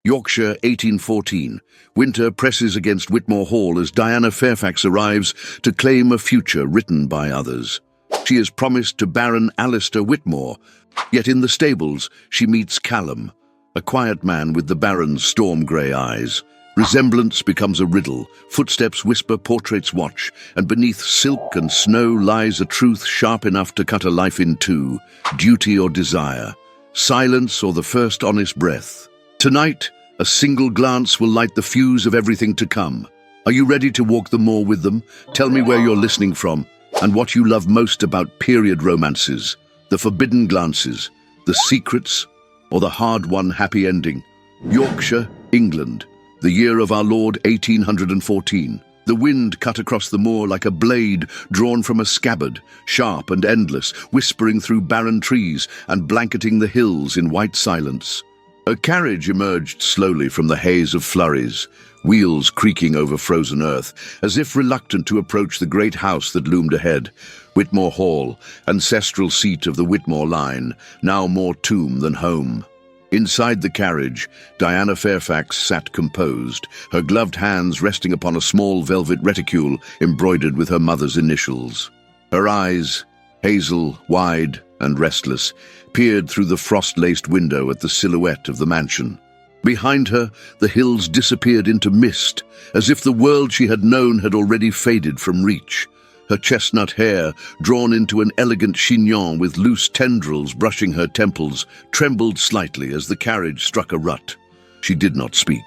Yorkshire, 1814. Winter presses against Whitmore Hall as Diana Fairfax arrives to claim a future written by others. She is promised to Baron Alistair Whitmore, yet in the stables she meets Callum, a quiet man with the Baron's storm-grey eyes. Resemblance becomes a riddle, footsteps whisper, portraits watch, and beneath silk and snow lies a truth sharp enough to cut a life in two, duty or desire, silence or the first honest breath. Tonight, a single glance will light the fuse of everything to come. Are you ready to walk the moor with them? Tell me where you're listening from, and what you love most about period romances, the forbidden glances, the secrets, or the hard-won happy ending. Yorkshire, England, the year of our Lord 1814. The wind cut across the moor like a blade drawn from a scabbard, sharp and endless, whispering through barren trees and blanketing the hills in white silence. A carriage emerged slowly from the haze of flurries, wheels creaking over frozen earth, as if reluctant to approach the great house that loomed ahead. Whitmore Hall, ancestral seat of the Whitmore line, now more tomb than home. Inside the carriage, Diana Fairfax sat composed, her gloved hands resting upon a small velvet reticule embroidered with her mother's initials. Her eyes, hazel, wide and restless, peered through the frost-laced window at the silhouette of the mansion. Behind her, the hills disappeared into mist, as if the world she had known had already faded from reach. Her chestnut hair, drawn into an elegant chignon with loose tendrils brushing her temples, trembled slightly as the carriage struck a rut. She did not speak.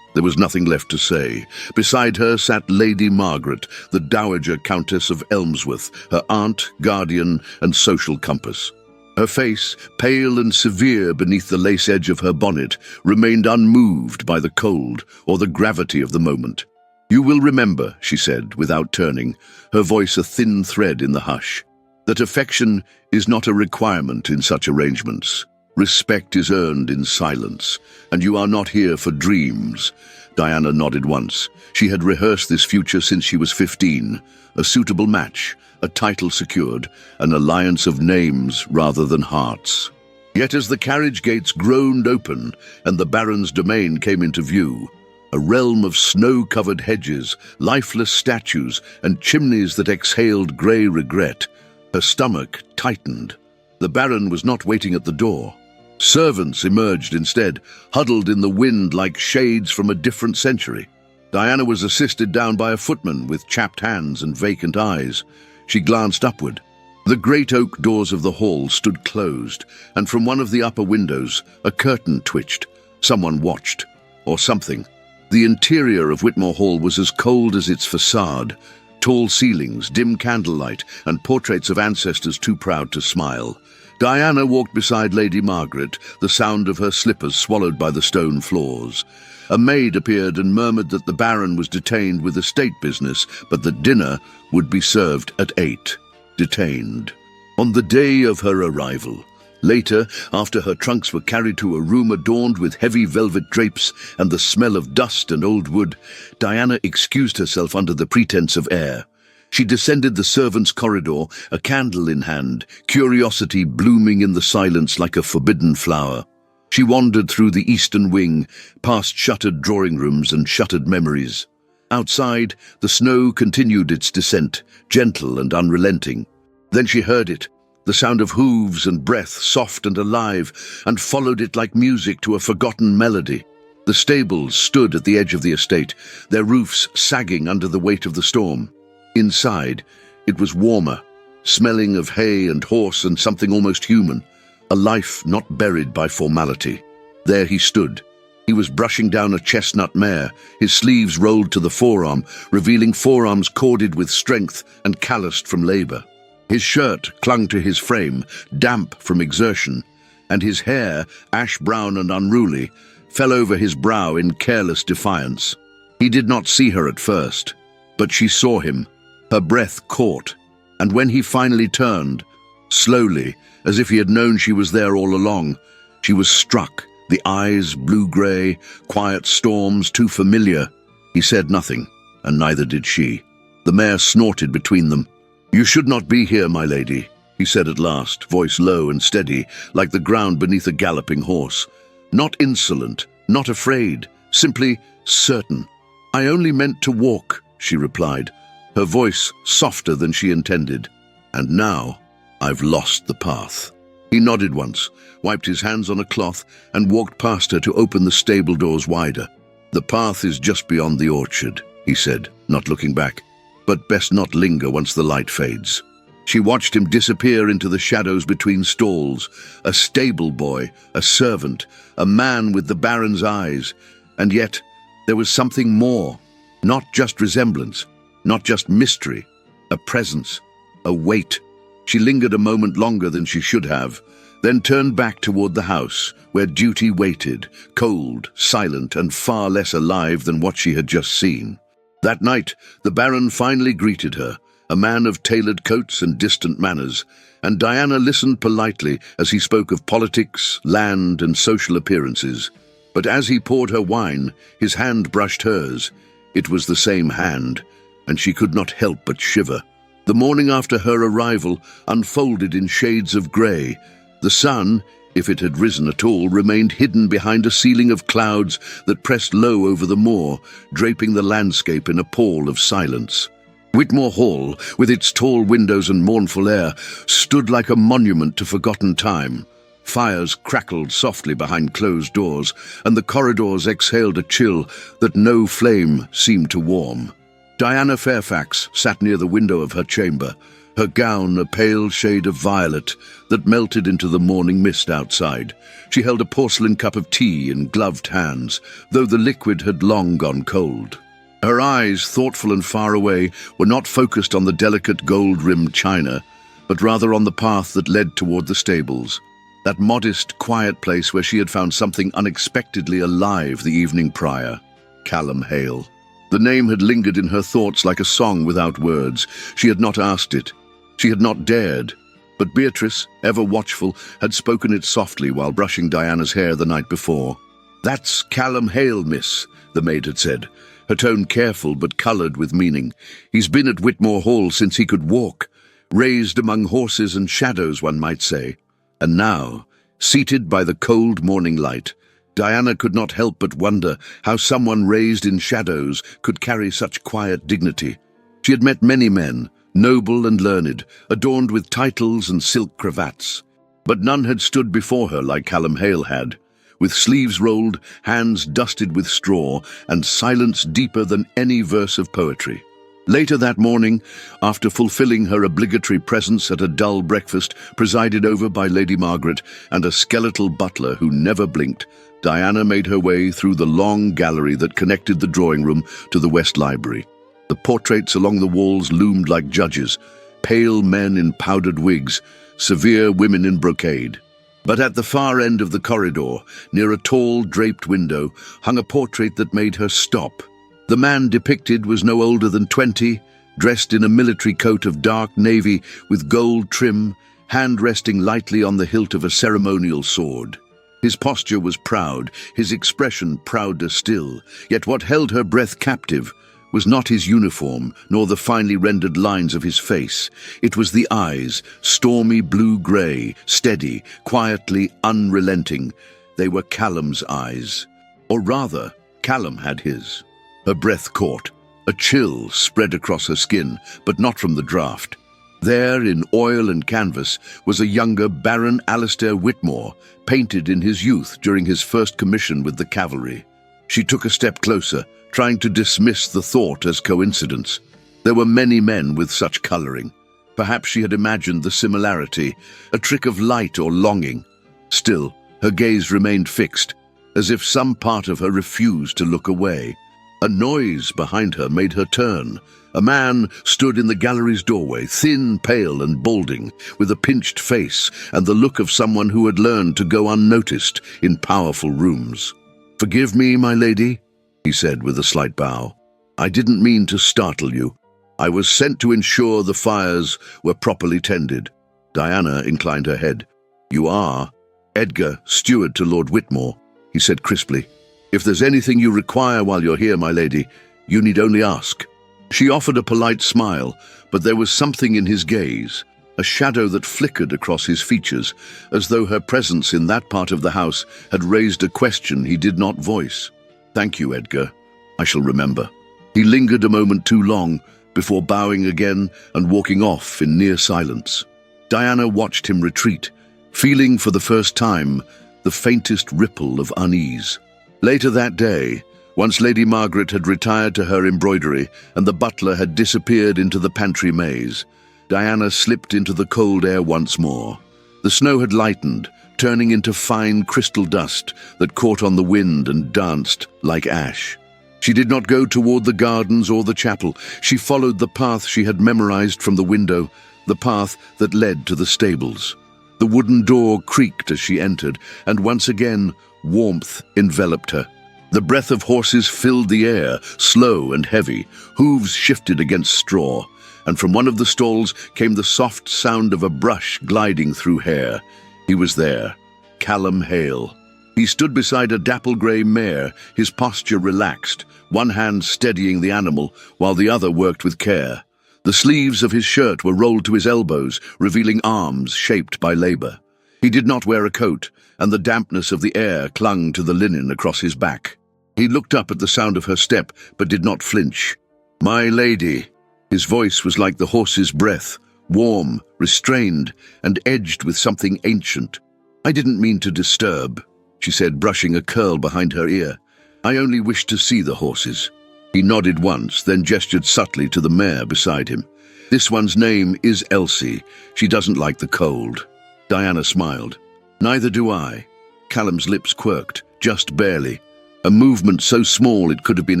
There was nothing left to say. Beside her sat Lady Margaret, the Dowager Countess of Elmsworth, her aunt, guardian, and social compass. Her face, pale and severe beneath the lace edge of her bonnet, remained unmoved by the cold or the gravity of the moment. "You will remember," she said, without turning, her voice a thin thread in the hush, "that affection is not a requirement in such arrangements. Respect is earned in silence, and you are not here for dreams." Diana nodded once. She had rehearsed this future since she was 15. A suitable match, a title secured, an alliance of names rather than hearts. Yet as the carriage gates groaned open and the Baron's domain came into view, a realm of snow-covered hedges, lifeless statues, and chimneys that exhaled grey regret, her stomach tightened. The Baron was not waiting at the door. Servants emerged instead, huddled in the wind like shades from a different century. Diana was assisted down by a footman with chapped hands and vacant eyes. She glanced upward. The great oak doors of the hall stood closed, and from one of the upper windows a curtain twitched. Someone watched, or something. The interior of Whitmore Hall was as cold as its facade. Tall ceilings, dim candlelight, and portraits of ancestors too proud to smile. Diana walked beside Lady Margaret, the sound of her slippers swallowed by the stone floors. A maid appeared and murmured that the Baron was detained with estate business, but that dinner would be served at 8. Detained. On the day of her arrival. Later, after her trunks were carried to a room adorned with heavy velvet drapes and the smell of dust and old wood, Diana excused herself under the pretense of air. She descended the servants' corridor, a candle in hand, curiosity blooming in the silence like a forbidden flower. She wandered through the eastern wing, past shuttered drawing rooms and shuttered memories. Outside, the snow continued its descent, gentle and unrelenting. Then she heard it, the sound of hooves and breath, soft and alive, and followed it like music to a forgotten melody. The stables stood at the edge of the estate, their roofs sagging under the weight of the storm. Inside, it was warmer, smelling of hay and horse and something almost human, a life not buried by formality. There he stood. He was brushing down a chestnut mare, his sleeves rolled to the forearm, revealing forearms corded with strength and calloused from labor. His shirt clung to his frame, damp from exertion, and his hair, ash-brown and unruly, fell over his brow in careless defiance. He did not see her at first, but she saw him. Her breath caught, and when he finally turned, slowly, as if he had known she was there all along, she was struck, the eyes blue-grey, quiet storms too familiar. He said nothing, and neither did she. The mare snorted between them. "You should not be here, my lady," he said at last, voice low and steady, like the ground beneath a galloping horse. Not insolent, Not afraid, simply certain. "I only meant to walk," she replied, her voice softer than she intended. "And now I've lost the path." He nodded once, wiped his hands on a cloth, and walked past her to open the stable doors wider. "The path is just beyond the orchard," he said, not looking back. "But best not linger once the light fades." She watched him disappear into the shadows between stalls, a stable boy, a servant, a man with the Baron's eyes. And yet, there was something more. Not just resemblance, not just mystery, a presence, a weight. She lingered a moment longer than she should have, then turned back toward the house, where duty waited, cold, silent, and far less alive than what she had just seen. That night, the Baron finally greeted her, a man of tailored coats and distant manners, and Diana listened politely as he spoke of politics, land, and social appearances. But as he poured her wine, his hand brushed hers. It was the same hand, and she could not help but shiver. The morning after her arrival unfolded in shades of grey. The sun, if it had risen at all, remained hidden behind a ceiling of clouds that pressed low over the moor, draping the landscape in a pall of silence. Whitmore Hall, with its tall windows and mournful air, stood like a monument to forgotten time. Fires crackled softly behind closed doors, and the corridors exhaled a chill that no flame seemed to warm. Diana Fairfax sat near the window of her chamber, her gown a pale shade of violet that melted into the morning mist outside. She held a porcelain cup of tea in gloved hands, though the liquid had long gone cold. Her eyes, thoughtful and far away, were not focused on the delicate gold-rimmed china, but rather on the path that led toward the stables, that modest, quiet place where she had found something unexpectedly alive the evening prior. Callum Hale. The name had lingered in her thoughts like a song without words. She had not asked it. She had not dared. But Beatrice, ever watchful, had spoken it softly while brushing Diana's hair the night before. "That's Callum Hale, miss," the maid had said, her tone careful but coloured with meaning. "He's been at Whitmore Hall since he could walk, raised among horses and shadows, one might say. And now, seated by the cold morning light, Diana could not help but wonder how someone raised in shadows could carry such quiet dignity. She had met many men, noble and learned, adorned with titles and silk cravats, but none had stood before her like Callum Hale had, with sleeves rolled, hands dusted with straw, and silence deeper than any verse of poetry. Later that morning, after fulfilling her obligatory presence at a dull breakfast presided over by Lady Margaret and a skeletal butler who never blinked, Diana made her way through the long gallery that connected the drawing room to the West Library. The portraits along the walls loomed like judges, pale men in powdered wigs, severe women in brocade. But at the far end of the corridor, near a tall draped window, hung a portrait that made her stop. The man depicted was no older than 20, dressed in a military coat of dark navy with gold trim, hand resting lightly on the hilt of a ceremonial sword. His posture was proud, his expression prouder still, yet what held her breath captive was not his uniform, nor the finely rendered lines of his face. It was the eyes, stormy blue-grey, steady, quietly unrelenting. They were Callum's eyes. Or rather, Callum had his. Her breath caught. A chill spread across her skin, but not from the draught. There, in oil and canvas, was a younger Baron Alistair Whitmore, painted in his youth during his first commission with the cavalry. She took a step closer, trying to dismiss the thought as coincidence. There were many men with such colouring. Perhaps she had imagined the similarity, a trick of light or longing. Still, her gaze remained fixed, as if some part of her refused to look away. A noise behind her made her turn. A man stood in the gallery's doorway, thin, pale, and balding, with a pinched face and the look of someone who had learned to go unnoticed in powerful rooms. "Forgive me, my lady," he said with a slight bow. "I didn't mean to startle you. I was sent to ensure the fires were properly tended." Diana inclined her head. "You are Edgar, steward to Lord Whitmore," he said crisply. "If there's anything you require while you're here, my lady, you need only ask." She offered a polite smile, but there was something in his gaze, a shadow that flickered across his features, as though her presence in that part of the house had raised a question he did not voice. "Thank you, Edgar. I shall remember." He lingered a moment too long before bowing again and walking off in near silence. Diana watched him retreat, feeling for the first time the faintest ripple of unease. Later that day, once Lady Margaret had retired to her embroidery and the butler had disappeared into the pantry maze, Diana slipped into the cold air once more. The snow had lightened, turning into fine crystal dust that caught on the wind and danced like ash. She did not go toward the gardens or the chapel. She followed the path she had memorized from the window, the path that led to the stables. The wooden door creaked as she entered, and once again warmth enveloped her. The breath of horses filled the air, slow and heavy. Hooves shifted against straw, and from one of the stalls came the soft sound of a brush gliding through hair. He was there, Callum Hale. He stood beside a dapple-grey mare, his posture relaxed, one hand steadying the animal while the other worked with care. The sleeves of his shirt were rolled to his elbows, revealing arms shaped by labor. He did not wear a coat, and the dampness of the air clung to the linen across his back. He looked up at the sound of her step, but did not flinch. "My lady." His voice was like the horse's breath, warm, restrained, and edged with something ancient. "I didn't mean to disturb," she said, brushing a curl behind her ear. "I only wished to see the horses." He nodded once, then gestured subtly to the mare beside him. "This one's name is Elsie. She doesn't like the cold." Diana smiled. "Neither do I." Callum's lips quirked, just barely, a movement so small it could have been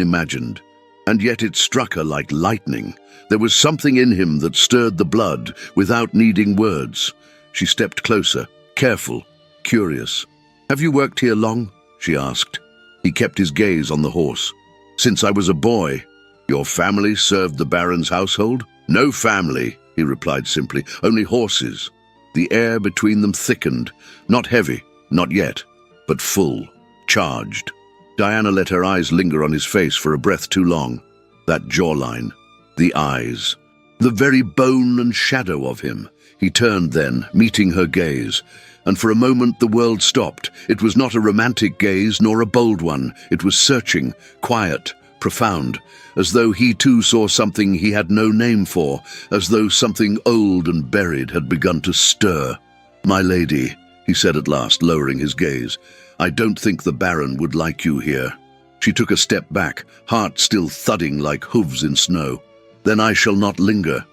imagined. And yet it struck her like lightning. There was something in him that stirred the blood without needing words. She stepped closer, careful, curious. "Have you worked here long?" she asked. He kept his gaze on the horse. "Since I was a boy." "Your family served the Baron's household?" "No family," he replied simply, "only horses." The air between them thickened, not heavy, not yet, but full, charged. Diana let her eyes linger on his face for a breath too long. That jawline, the eyes, the very bone and shadow of him. He turned then, meeting her gaze, and for a moment the world stopped. It was not a romantic gaze nor a bold one. It was searching, quiet, profound, as though he too saw something he had no name for, as though something old and buried had begun to stir. "My lady," he said at last, lowering his gaze, "I don't think the Baron would like you here." She took a step back, heart still thudding like hooves in snow. "Then I shall not linger."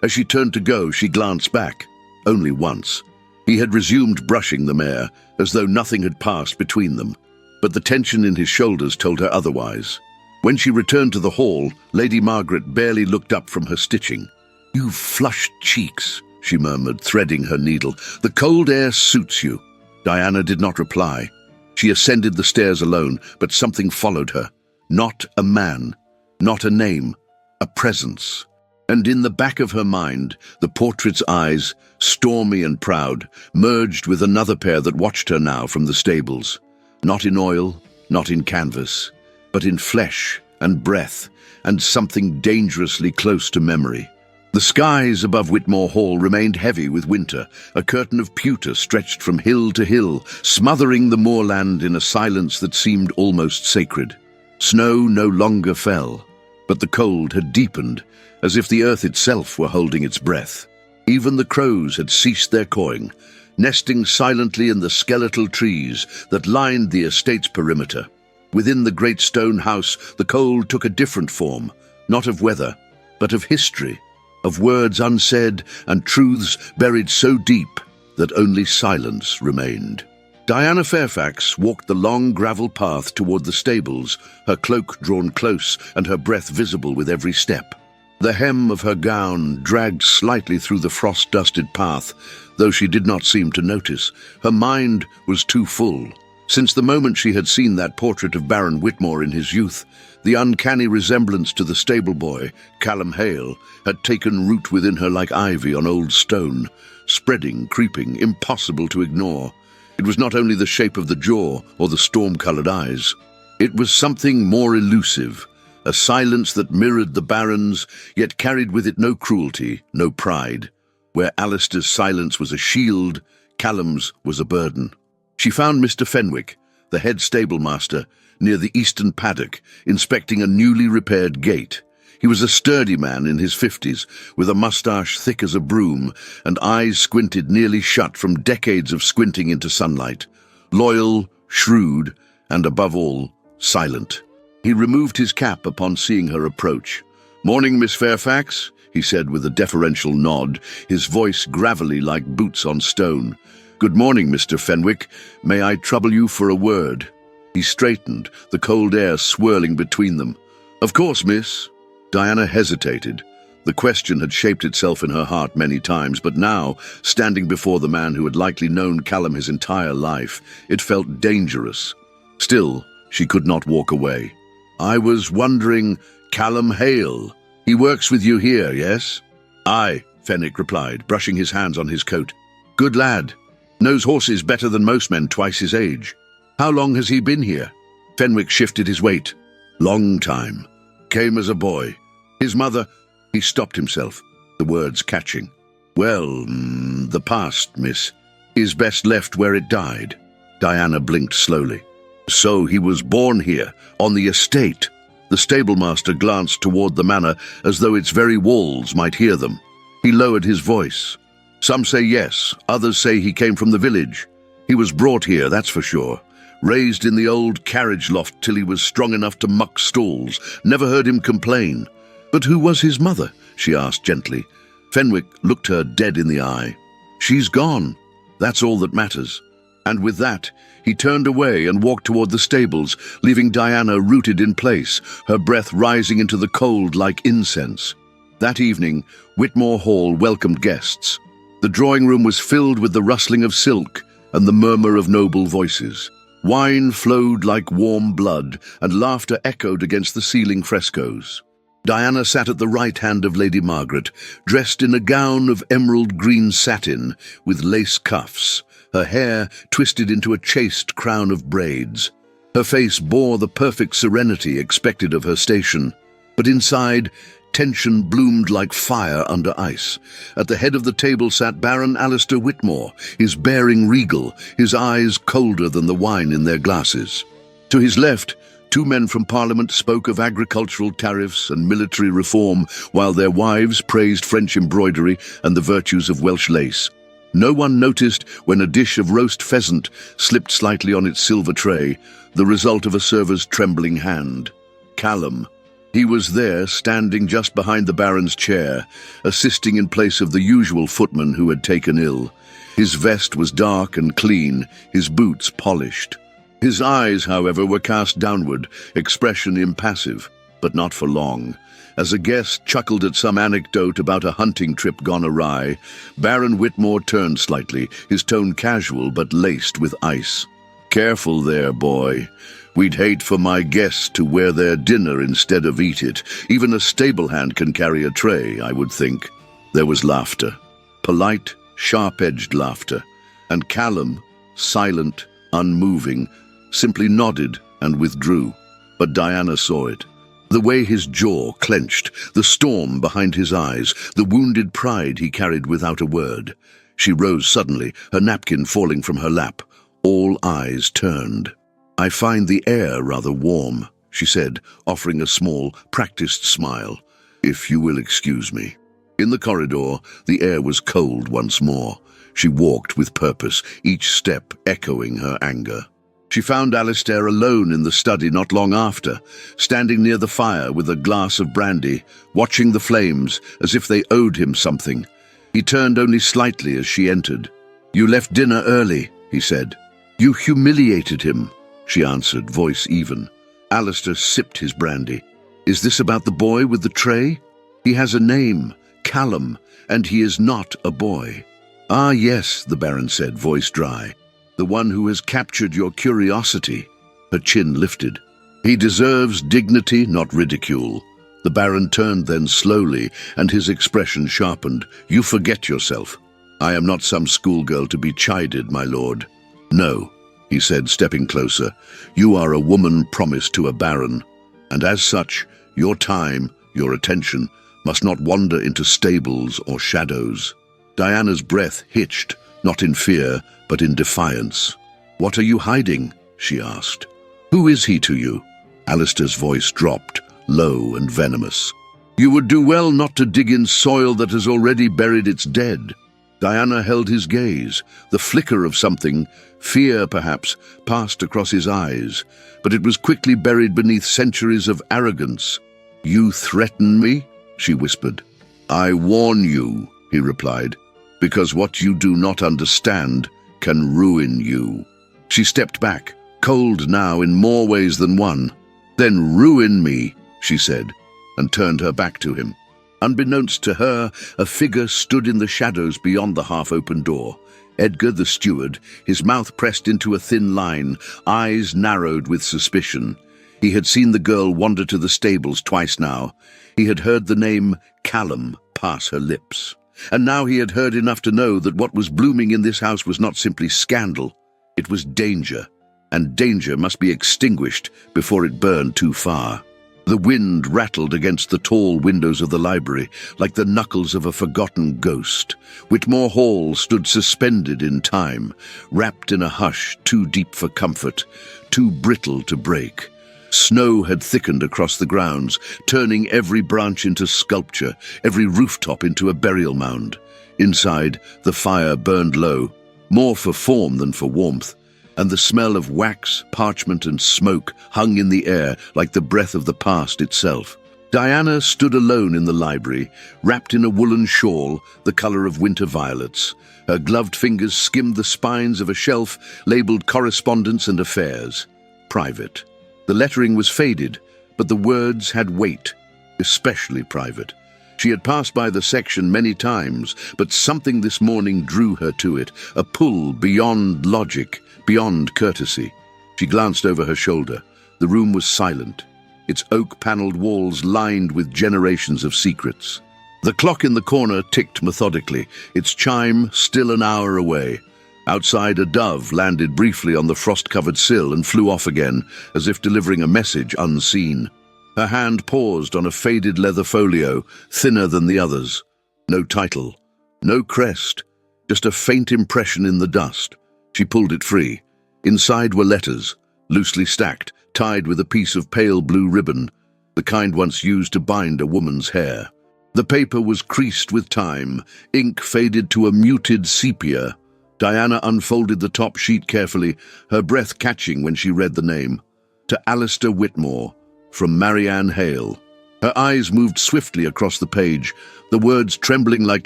As she turned to go, she glanced back. Only once. He had resumed brushing the mare, as though nothing had passed between them. But the tension in his shoulders told her otherwise. When she returned to the hall, Lady Margaret barely looked up from her stitching. "You flushed cheeks," she murmured, threading her needle. "The cold air suits you." Diana did not reply. She ascended the stairs alone, but something followed her. Not a man, not a name, a presence. And in the back of her mind, the portrait's eyes, stormy and proud, merged with another pair that watched her now from the stables. Not in oil, not in canvas, but in flesh and breath, and something dangerously close to memory. The skies above Whitmore Hall remained heavy with winter. A curtain of pewter stretched from hill to hill, smothering the moorland in a silence that seemed almost sacred. Snow no longer fell, but the cold had deepened, as if the earth itself were holding its breath. Even the crows had ceased their cawing, nesting silently in the skeletal trees that lined the estate's perimeter. Within the great stone house, the cold took a different form, not of weather, but of history, of words unsaid and truths buried so deep that only silence remained. Diana Fairfax walked the long gravel path toward the stables, her cloak drawn close and her breath visible with every step. The hem of her gown dragged slightly through the frost-dusted path, though she did not seem to notice. Her mind was too full. Since the moment she had seen that portrait of Baron Whitmore in his youth, the uncanny resemblance to the stable boy, Callum Hale, had taken root within her like ivy on old stone, spreading, creeping, impossible to ignore. It was not only the shape of the jaw or the storm-colored eyes. It was something more elusive, a silence that mirrored the Baron's, yet carried with it no cruelty, no pride. Where Alistair's silence was a shield, Callum's was a burden. She found Mr. Fenwick, the head stablemaster, near the eastern paddock, inspecting a newly repaired gate. He was a sturdy man in his 50s, with a moustache thick as a broom and eyes squinted nearly shut from decades of squinting into sunlight. Loyal, shrewd, and above all, silent. He removed his cap upon seeing her approach. "Morning, Miss Fairfax," he said with a deferential nod, his voice gravelly like boots on stone. "Good morning, Mr. Fenwick. May I trouble you for a word?" He straightened, the cold air swirling between them. "Of course, miss." Diana hesitated. The question had shaped itself in her heart many times, but now, standing before the man who had likely known Callum his entire life, it felt dangerous. Still, she could not walk away. "I was wondering, Callum Hale. He works with you here, yes?" "Aye," Fenwick replied, brushing his hands on his coat. "Good lad. Knows horses better than most men twice his age. How long has he been here?" Fenwick shifted his weight. "Long time. Came as a boy. His mother—" He stopped himself, the words catching. "Well, the past, miss, is best left where it died." Diana blinked slowly. "So he was born here, on the estate." The stablemaster glanced toward the manor as though its very walls might hear them. He lowered his voice. "Some say yes, others say he came from the village. He was brought here, that's for sure. Raised in the old carriage loft till he was strong enough to muck stalls. Never heard him complain." "But who was his mother?" she asked gently. Fenwick looked her dead in the eye. "She's gone. That's all that matters." And with that, he turned away and walked toward the stables, leaving Diana rooted in place, her breath rising into the cold like incense. That evening, Whitmore Hall welcomed guests. The drawing room was filled with the rustling of silk and the murmur of noble voices. Wine flowed like warm blood, and laughter echoed against the ceiling frescoes. Diana sat at the right hand of Lady Margaret, dressed in a gown of emerald green satin with lace cuffs, her hair twisted into a chaste crown of braids. Her face bore the perfect serenity expected of her station, but inside, tension bloomed like fire under ice. At the head of the table sat Baron Alistair Whitmore, his bearing regal, his eyes colder than the wine in their glasses. To his left, two men from Parliament spoke of agricultural tariffs and military reform, while their wives praised French embroidery and the virtues of Welsh lace. No one noticed when a dish of roast pheasant slipped slightly on its silver tray, the result of a server's trembling hand. Callum. He was there, standing just behind the Baron's chair, assisting in place of the usual footman who had taken ill. His vest was dark and clean, his boots polished. His eyes, however, were cast downward, expression impassive, but not for long. As a guest chuckled at some anecdote about a hunting trip gone awry, Baron Whitmore turned slightly, his tone casual but laced with ice. "Careful there, boy. We'd hate for my guests to wear their dinner instead of eat it. Even a stable hand can carry a tray, I would think." There was laughter. Polite, sharp-edged laughter. And Callum, silent, unmoving, simply nodded and withdrew. But Diana saw it. The way his jaw clenched, the storm behind his eyes, the wounded pride he carried without a word. She rose suddenly, her napkin falling from her lap. All eyes turned. "I find the air rather warm," she said, offering a small, practiced smile. "If you will excuse me." In the corridor, the air was cold once more. She walked with purpose, each step echoing her anger. She found Alistair alone in the study not long after, standing near the fire with a glass of brandy, watching the flames as if they owed him something. He turned only slightly as she entered. "You left dinner early," he said. "You humiliated him," she answered, voice even. Alistair sipped his brandy. "Is this about the boy with the tray? He has a name, Callum, and he is not a boy." "Ah, yes," the Baron said, voice dry. "The one who has captured your curiosity." Her chin lifted. "He deserves dignity, not ridicule." The Baron turned then slowly, and his expression sharpened. "You forget yourself. I am not some schoolgirl to be chided, my lord." "No," he said, stepping closer. "You are a woman promised to a baron, and as such, your time, your attention, must not wander into stables or shadows." Diana's breath hitched, not in fear, but in defiance. "What are you hiding?" she asked. "Who is he to you?" Alistair's voice dropped, low and venomous. "You would do well not to dig in soil that has already buried its dead." Diana held his gaze. The flicker of something, fear perhaps, passed across his eyes, but it was quickly buried beneath centuries of arrogance. "You threaten me?" she whispered. "I warn you," he replied, "because what you do not understand can ruin you." She stepped back, cold now in more ways than one. "Then ruin me," she said, and turned her back to him. Unbeknownst to her, a figure stood in the shadows beyond the half-open door. Edgar, the steward, his mouth pressed into a thin line, eyes narrowed with suspicion. He had seen the girl wander to the stables twice now. He had heard the name Callum pass her lips. And now he had heard enough to know that what was blooming in this house was not simply scandal. It was danger, and danger must be extinguished before it burned too far. The wind rattled against the tall windows of the library like the knuckles of a forgotten ghost. Whitmore Hall stood suspended in time, wrapped in a hush too deep for comfort, too brittle to break. Snow had thickened across the grounds, turning every branch into sculpture, every rooftop into a burial mound. Inside, the fire burned low, more for form than for warmth, and the smell of wax, parchment, and smoke hung in the air like the breath of the past itself. Diana stood alone in the library, wrapped in a woolen shawl, the color of winter violets. Her gloved fingers skimmed the spines of a shelf labeled Correspondence and Affairs. Private. The lettering was faded, but the words had weight, especially private. She had passed by the section many times, but something this morning drew her to it, a pull beyond logic, beyond courtesy. She glanced over her shoulder. The room was silent, its oak-paneled walls lined with generations of secrets. The clock in the corner ticked methodically, its chime still an hour away. Outside, a dove landed briefly on the frost-covered sill and flew off again, as if delivering a message unseen. Her hand paused on a faded leather folio, thinner than the others. No title, no crest, just a faint impression in the dust. She pulled it free. Inside were letters, loosely stacked, tied with a piece of pale blue ribbon, the kind once used to bind a woman's hair. The paper was creased with time, ink faded to a muted sepia. Diana unfolded the top sheet carefully, her breath catching when she read the name. To Alistair Whitmore, from Marianne Hale. Her eyes moved swiftly across the page, the words trembling like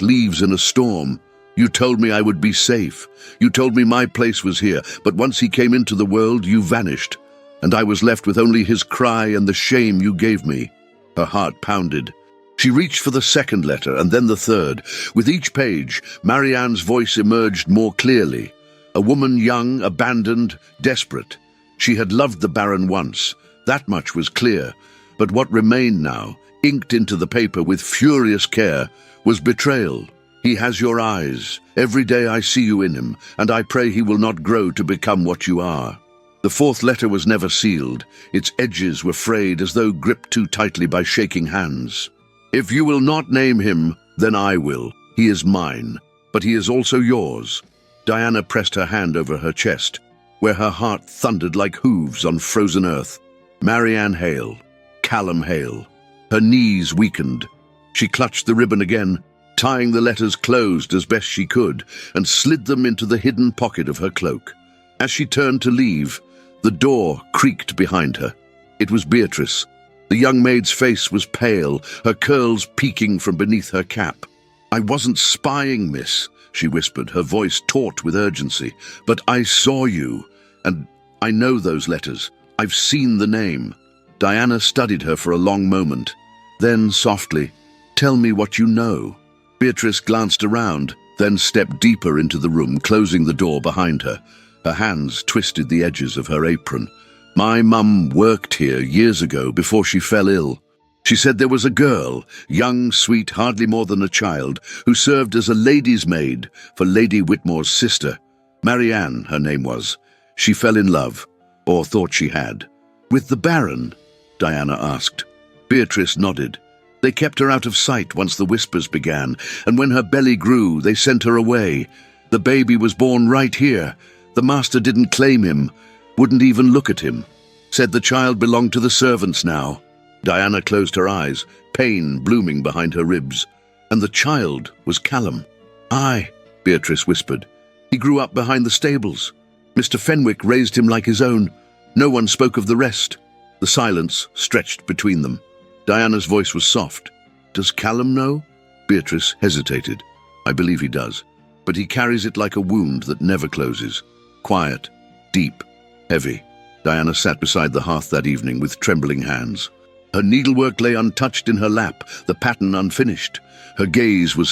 leaves in a storm. "You told me I would be safe. You told me my place was here, but once he came into the world, you vanished, and I was left with only his cry and the shame you gave me." Her heart pounded. She reached for the second letter, and then the third. With each page, Marianne's voice emerged more clearly. A woman young, abandoned, desperate. She had loved the Baron once. That much was clear. But what remained now, inked into the paper with furious care, was betrayal. "He has your eyes. Every day I see you in him, and I pray he will not grow to become what you are." The fourth letter was never sealed. Its edges were frayed as though gripped too tightly by shaking hands. "If you will not name him, then I will. He is mine, but he is also yours." Diana pressed her hand over her chest, where her heart thundered like hooves on frozen earth. Marianne Hale, Callum Hale. Her knees weakened. She clutched the ribbon again, tying the letters closed as best she could, and slid them into the hidden pocket of her cloak. As she turned to leave, the door creaked behind her. It was Beatrice. The young maid's face was pale, her curls peeking from beneath her cap. "I wasn't spying, miss," she whispered, her voice taut with urgency. "But I saw you, and I know those letters. I've seen the name." Diana studied her for a long moment. Then, softly, "Tell me what you know." Beatrice glanced around, then stepped deeper into the room, closing the door behind her. Her hands twisted the edges of her apron. "My mum worked here years ago before she fell ill. She said there was a girl, young, sweet, hardly more than a child, who served as a lady's maid for Lady Whitmore's sister. Marianne, her name was. She fell in love, or thought she had." "With the Baron?" Diana asked. Beatrice nodded. They kept her out of sight once the whispers began, and when her belly grew, they sent her away. The baby was born right here. The master didn't claim him, wouldn't even look at him. Said the child belonged to the servants now. Diana closed her eyes, pain blooming behind her ribs. And the child was Callum. Aye, Beatrice whispered. He grew up behind the stables. Mr. Fenwick raised him like his own. No one spoke of the rest. The silence stretched between them. Diana's voice was soft. Does Callum know? Beatrice hesitated. I believe he does. But he carries it like a wound that never closes. Quiet, deep, heavy. Diana sat beside the hearth that evening with trembling hands. Her needlework lay untouched in her lap, the pattern unfinished. Her gaze was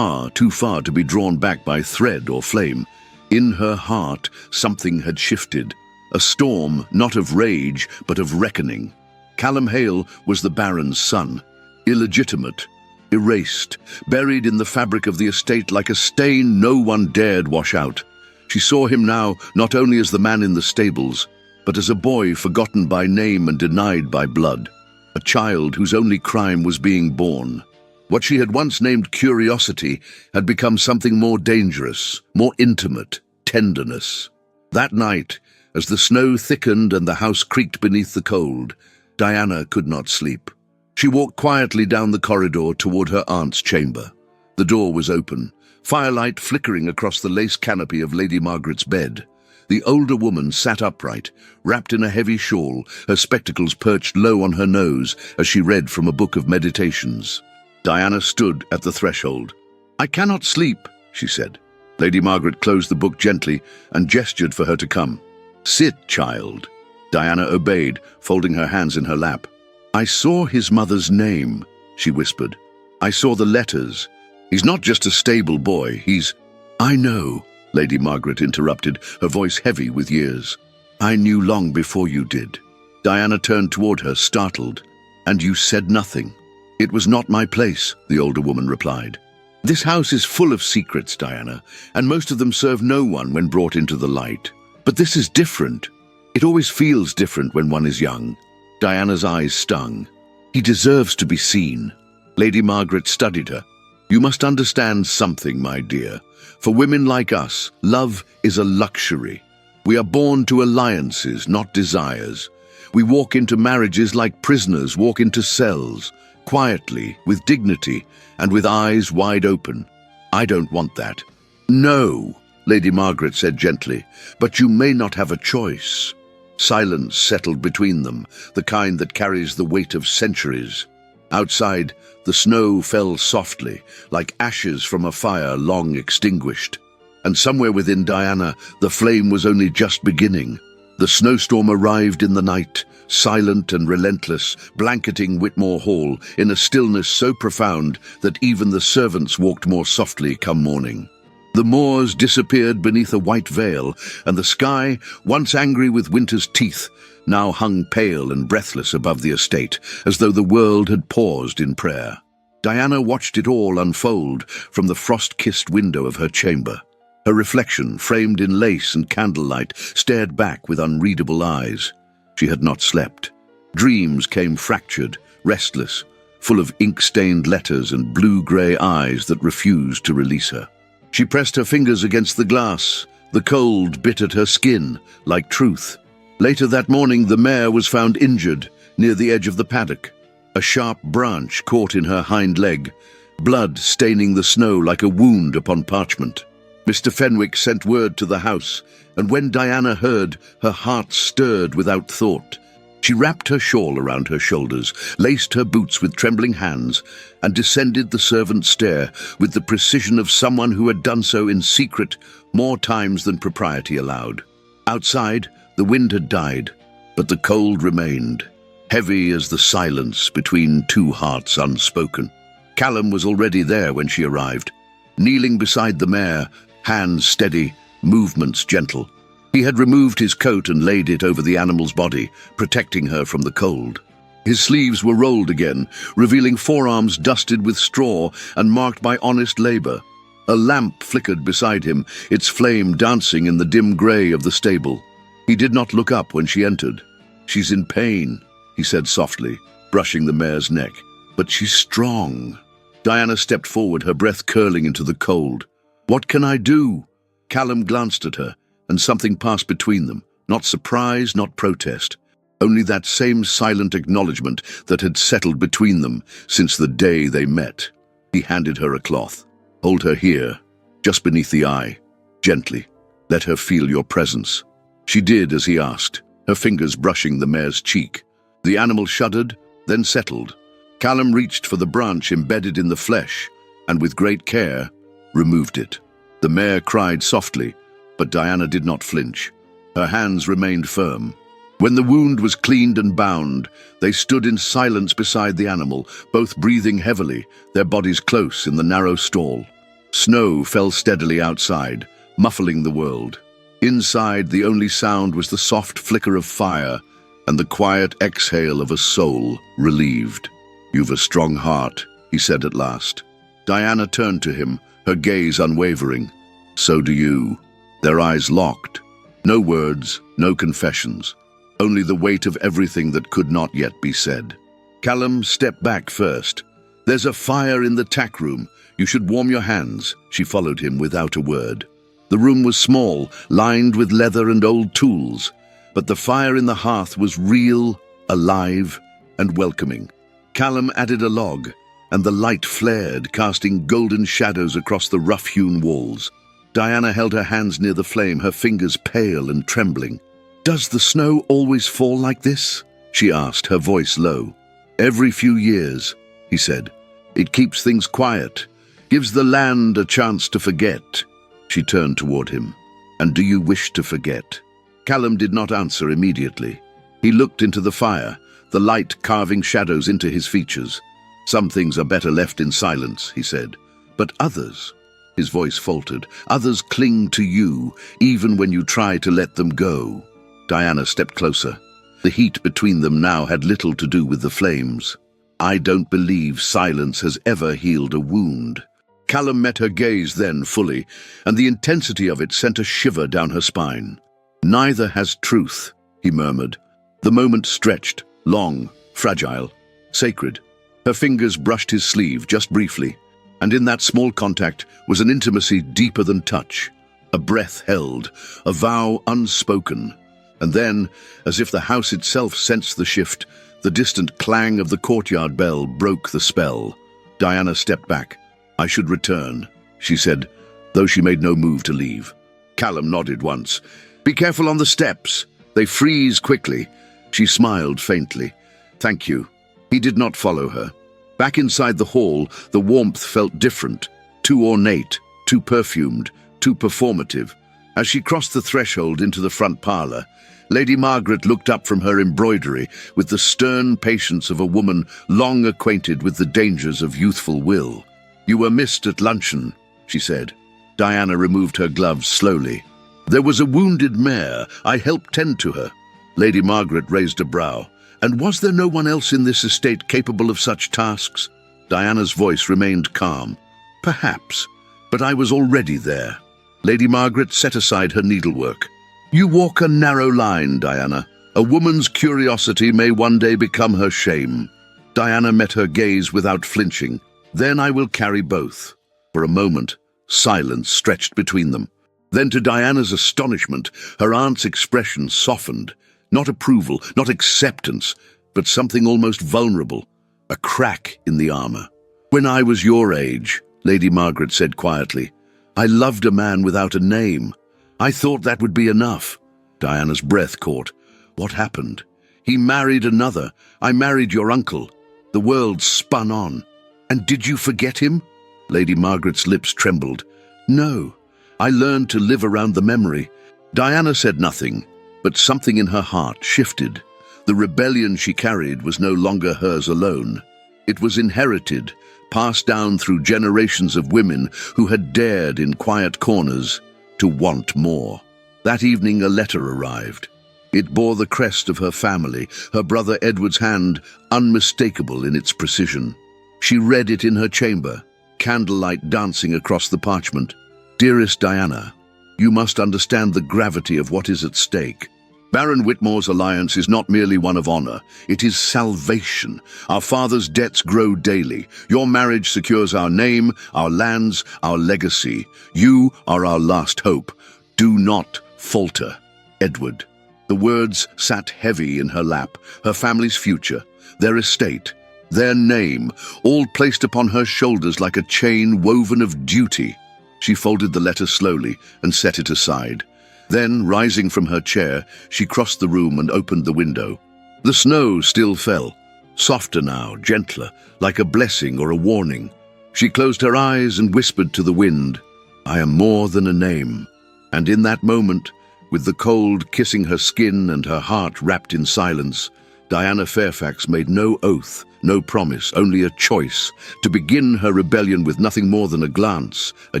too far to be drawn back by thread or flame. In her heart, something had shifted. A storm, not of rage, but of reckoning. Callum Hale was the Baron's son, illegitimate, erased, buried in the fabric of the estate like a stain no one dared wash out. She saw him now not only as the man in the stables, but as a boy forgotten by name and denied by blood, a child whose only crime was being born. What she had once named curiosity had become something more dangerous, more intimate, tenderness. That night, as the snow thickened and the house creaked beneath the cold, Diana could not sleep. She walked quietly down the corridor toward her aunt's chamber. The door was open, firelight flickering across the lace canopy of Lady Margaret's bed. The older woman sat upright, wrapped in a heavy shawl, her spectacles perched low on her nose as she read from a book of meditations. Diana stood at the threshold. I cannot sleep, she said. Lady Margaret closed the book gently and gestured for her to come. Sit, child. Diana obeyed, folding her hands in her lap. I saw his mother's name, she whispered. I saw the letters. He's not just a stable boy, he's... I know, Lady Margaret interrupted, her voice heavy with years. I knew long before you did. Diana turned toward her, startled. And you said nothing. It was not my place, the older woman replied. This house is full of secrets, Diana, and most of them serve no one when brought into the light. But this is different. It always feels different when one is young. Diana's eyes stung. He deserves to be seen. Lady Margaret studied her. You must understand something, my dear. For women like us, love is a luxury. We are born to alliances, not desires. We walk into marriages like prisoners walk into cells, quietly, with dignity, and with eyes wide open. I don't want that. No, Lady Margaret said gently, but you may not have a choice. Silence settled between them, the kind that carries the weight of centuries. Outside, the snow fell softly, like ashes from a fire long extinguished. And somewhere within Diana, the flame was only just beginning. The snowstorm arrived in the night, silent and relentless, blanketing Whitmore Hall in a stillness so profound that even the servants walked more softly come morning. The moors disappeared beneath a white veil, and the sky, once angry with winter's teeth, now hung pale and breathless above the estate, as though the world had paused in prayer. Diana watched it all unfold from the frost-kissed window of her chamber. Her reflection, framed in lace and candlelight, stared back with unreadable eyes. She had not slept. Dreams came fractured, restless, full of ink-stained letters and blue-grey eyes that refused to release her. She pressed her fingers against the glass. The cold bit at her skin, like truth. Later that morning, the mare was found injured near the edge of the paddock. A sharp branch caught in her hind leg, blood staining the snow like a wound upon parchment. Mr. Fenwick sent word to the house, and when Diana heard, her heart stirred without thought. She wrapped her shawl around her shoulders, laced her boots with trembling hands, and descended the servants' stair with the precision of someone who had done so in secret more times than propriety allowed. Outside, the wind had died, but the cold remained, heavy as the silence between two hearts unspoken. Callum was already there when she arrived, kneeling beside the mare, hands steady, movements gentle. He had removed his coat and laid it over the animal's body, protecting her from the cold. His sleeves were rolled again, revealing forearms dusted with straw and marked by honest labor. A lamp flickered beside him, its flame dancing in the dim grey of the stable. He did not look up when she entered. She's in pain, he said softly, brushing the mare's neck. But she's strong. Diana stepped forward, her breath curling into the cold. What can I do? Callum glanced at her, and something passed between them. Not surprise, not protest. Only that same silent acknowledgement that had settled between them since the day they met. He handed her a cloth. Hold her here, just beneath the eye. Gently. Let her feel your presence. She did as he asked, her fingers brushing the mare's cheek. The animal shuddered, then settled. Callum reached for the branch embedded in the flesh, and with great care, removed it. The mare cried softly, but Diana did not flinch. Her hands remained firm. When the wound was cleaned and bound, they stood in silence beside the animal, both breathing heavily, their bodies close in the narrow stall. Snow fell steadily outside, muffling the world. Inside, the only sound was the soft flicker of fire and the quiet exhale of a soul relieved. You've a strong heart, he said at last. Diana turned to him, her gaze unwavering. So do you. Their eyes locked. No words, no confessions. Only the weight of everything that could not yet be said. Callum stepped back first. There's a fire in the tack room. You should warm your hands. She followed him without a word. The room was small, lined with leather and old tools, but the fire in the hearth was real, alive, and welcoming. Callum added a log, and the light flared, casting golden shadows across the rough-hewn walls. Diana held her hands near the flame, her fingers pale and trembling. Does the snow always fall like this? She asked, her voice low. Every few years, he said. It keeps things quiet, gives the land a chance to forget. She turned toward him. And do you wish to forget? Callum did not answer immediately. He looked into the fire, the light carving shadows into his features. Some things are better left in silence, he said. But others, his voice faltered, others cling to you, even when you try to let them go. Diana stepped closer. The heat between them now had little to do with the flames. I don't believe silence has ever healed a wound. Callum met her gaze then fully, and the intensity of it sent a shiver down her spine. Neither has truth, he murmured. The moment stretched, long, fragile, sacred. Her fingers brushed his sleeve just briefly, and in that small contact was an intimacy deeper than touch, a breath held, a vow unspoken. And then, as if the house itself sensed the shift, the distant clang of the courtyard bell broke the spell. Diana stepped back. I should return, she said, though she made no move to leave. Callum nodded once. Be careful on the steps. They freeze quickly. She smiled faintly. Thank you. He did not follow her. Back inside the hall, the warmth felt different, too ornate, too perfumed, too performative. As she crossed the threshold into the front parlour, Lady Margaret looked up from her embroidery with the stern patience of a woman long acquainted with the dangers of youthful will. You were missed at luncheon, she said. Diana removed her gloves slowly. There was a wounded mare. I helped tend to her. Lady Margaret raised a brow. And was there no one else in this estate capable of such tasks? Diana's voice remained calm. Perhaps, but I was already there. Lady Margaret set aside her needlework. You walk a narrow line, Diana. A woman's curiosity may one day become her shame. Diana met her gaze without flinching. Then I will carry both. For a moment, silence stretched between them. Then, to Diana's astonishment, her aunt's expression softened. Not approval, not acceptance, but something almost vulnerable. A crack in the armor. When I was your age, Lady Margaret said quietly, I loved a man without a name. I thought that would be enough. Diana's breath caught. What happened? He married another. I married your uncle. The world spun on. And did you forget him? Lady Margaret's lips trembled. No. I learned to live around the memory. Diana said nothing, but something in her heart shifted. The rebellion she carried was no longer hers alone. It was inherited, passed down through generations of women who had dared in quiet corners to want more. That evening a letter arrived. It bore the crest of her family, her brother Edward's hand unmistakable in its precision. She read it in her chamber, candlelight dancing across the parchment. Dearest Diana, you must understand the gravity of what is at stake. Baron Whitmore's alliance is not merely one of honor, it is salvation. Our father's debts grow daily. Your marriage secures our name, our lands, our legacy. You are our last hope. Do not falter, Edward. The words sat heavy in her lap, her family's future, their estate, their name, all placed upon her shoulders like a chain woven of duty. She folded the letter slowly and set it aside. Then, rising from her chair, she crossed the room and opened the window. The snow still fell, softer now, gentler, like a blessing or a warning. She closed her eyes and whispered to the wind, "I am more than a name." And in that moment, with the cold kissing her skin and her heart wrapped in silence, Diana Fairfax made no oath, no promise, only a choice, to begin her rebellion with nothing more than a glance, a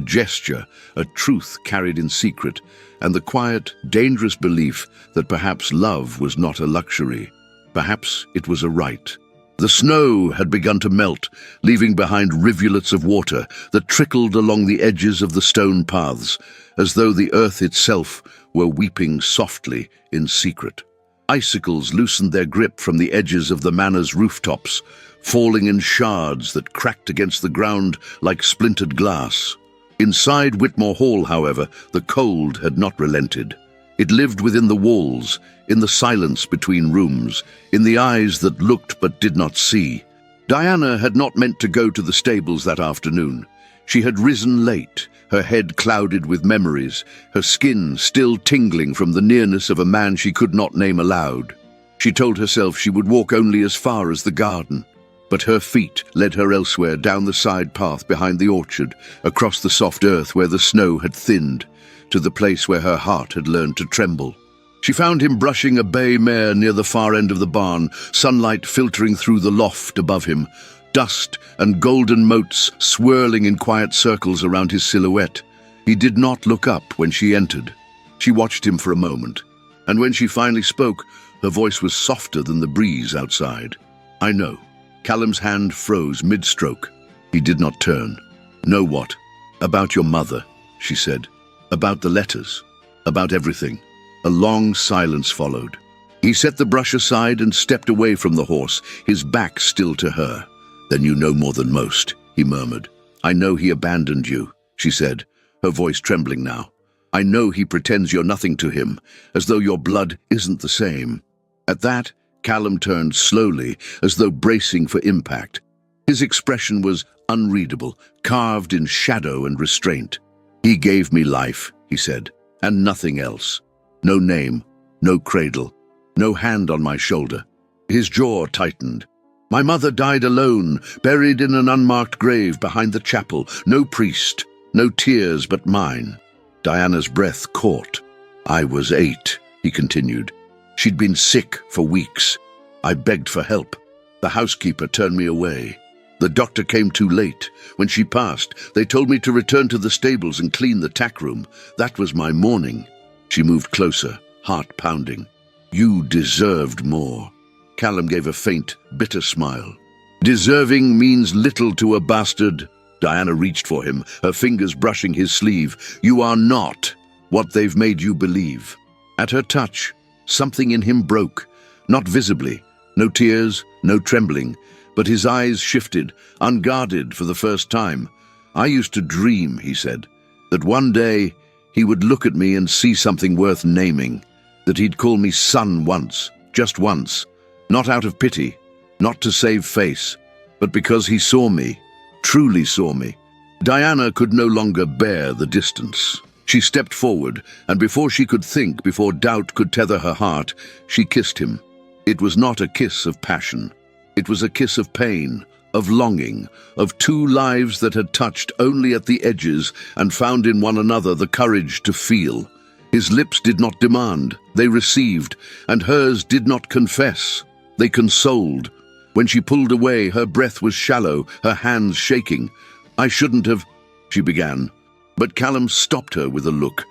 gesture, a truth carried in secret, and the quiet, dangerous belief that perhaps love was not a luxury. Perhaps it was a right. The snow had begun to melt, leaving behind rivulets of water that trickled along the edges of the stone paths, as though the earth itself were weeping softly in secret. Icicles loosened their grip from the edges of the manor's rooftops, falling in shards that cracked against the ground like splintered glass. Inside Whitmore Hall, however, the cold had not relented. It lived within the walls, in the silence between rooms, in the eyes that looked but did not see. Diana had not meant to go to the stables that afternoon. She had risen late, her head clouded with memories, her skin still tingling from the nearness of a man she could not name aloud. She told herself she would walk only as far as the garden. But her feet led her elsewhere, down the side path behind the orchard, across the soft earth where the snow had thinned, to the place where her heart had learned to tremble. She found him brushing a bay mare near the far end of the barn, sunlight filtering through the loft above him, dust and golden motes swirling in quiet circles around his silhouette. He did not look up when she entered. She watched him for a moment, and when she finally spoke, her voice was softer than the breeze outside. "I know." Callum's hand froze mid-stroke. He did not turn. "Know what?" "About your mother," she said. "About the letters. About everything." A long silence followed. He set the brush aside and stepped away from the horse, his back still to her. "Then you know more than most," he murmured. "I know he abandoned you," she said, her voice trembling now. "I know he pretends you're nothing to him, as though your blood isn't the same." At that, Callum turned slowly, as though bracing for impact. His expression was unreadable, carved in shadow and restraint. "He gave me life," he said, "and nothing else. No name, no cradle, no hand on my shoulder." His jaw tightened. "My mother died alone, buried in an unmarked grave behind the chapel. No priest, no tears but mine." Diana's breath caught. "I was 8, he continued. "She'd been sick for weeks. I begged for help. The housekeeper turned me away. The doctor came too late. When she passed, they told me to return to the stables and clean the tack room. That was my morning." She moved closer, heart pounding. "You deserved more." Callum gave a faint, bitter smile. "Deserving means little to a bastard." Diana reached for him, her fingers brushing his sleeve. "You are not what they've made you believe." At her touch, something in him broke, not visibly, no tears, no trembling, but his eyes shifted, unguarded for the first time. "I used to dream," he said, "that one day he would look at me and see something worth naming, that he'd call me son once, just once, not out of pity, not to save face, but because he saw me, truly saw me." Diana could no longer bear the distance. She stepped forward, and before she could think, before doubt could tether her heart, she kissed him. It was not a kiss of passion. It was a kiss of pain, of longing, of two lives that had touched only at the edges and found in one another the courage to feel. His lips did not demand, they received, and hers did not confess. They consoled. When she pulled away, her breath was shallow, her hands shaking. "I shouldn't have," she began. But Callum stopped her with a look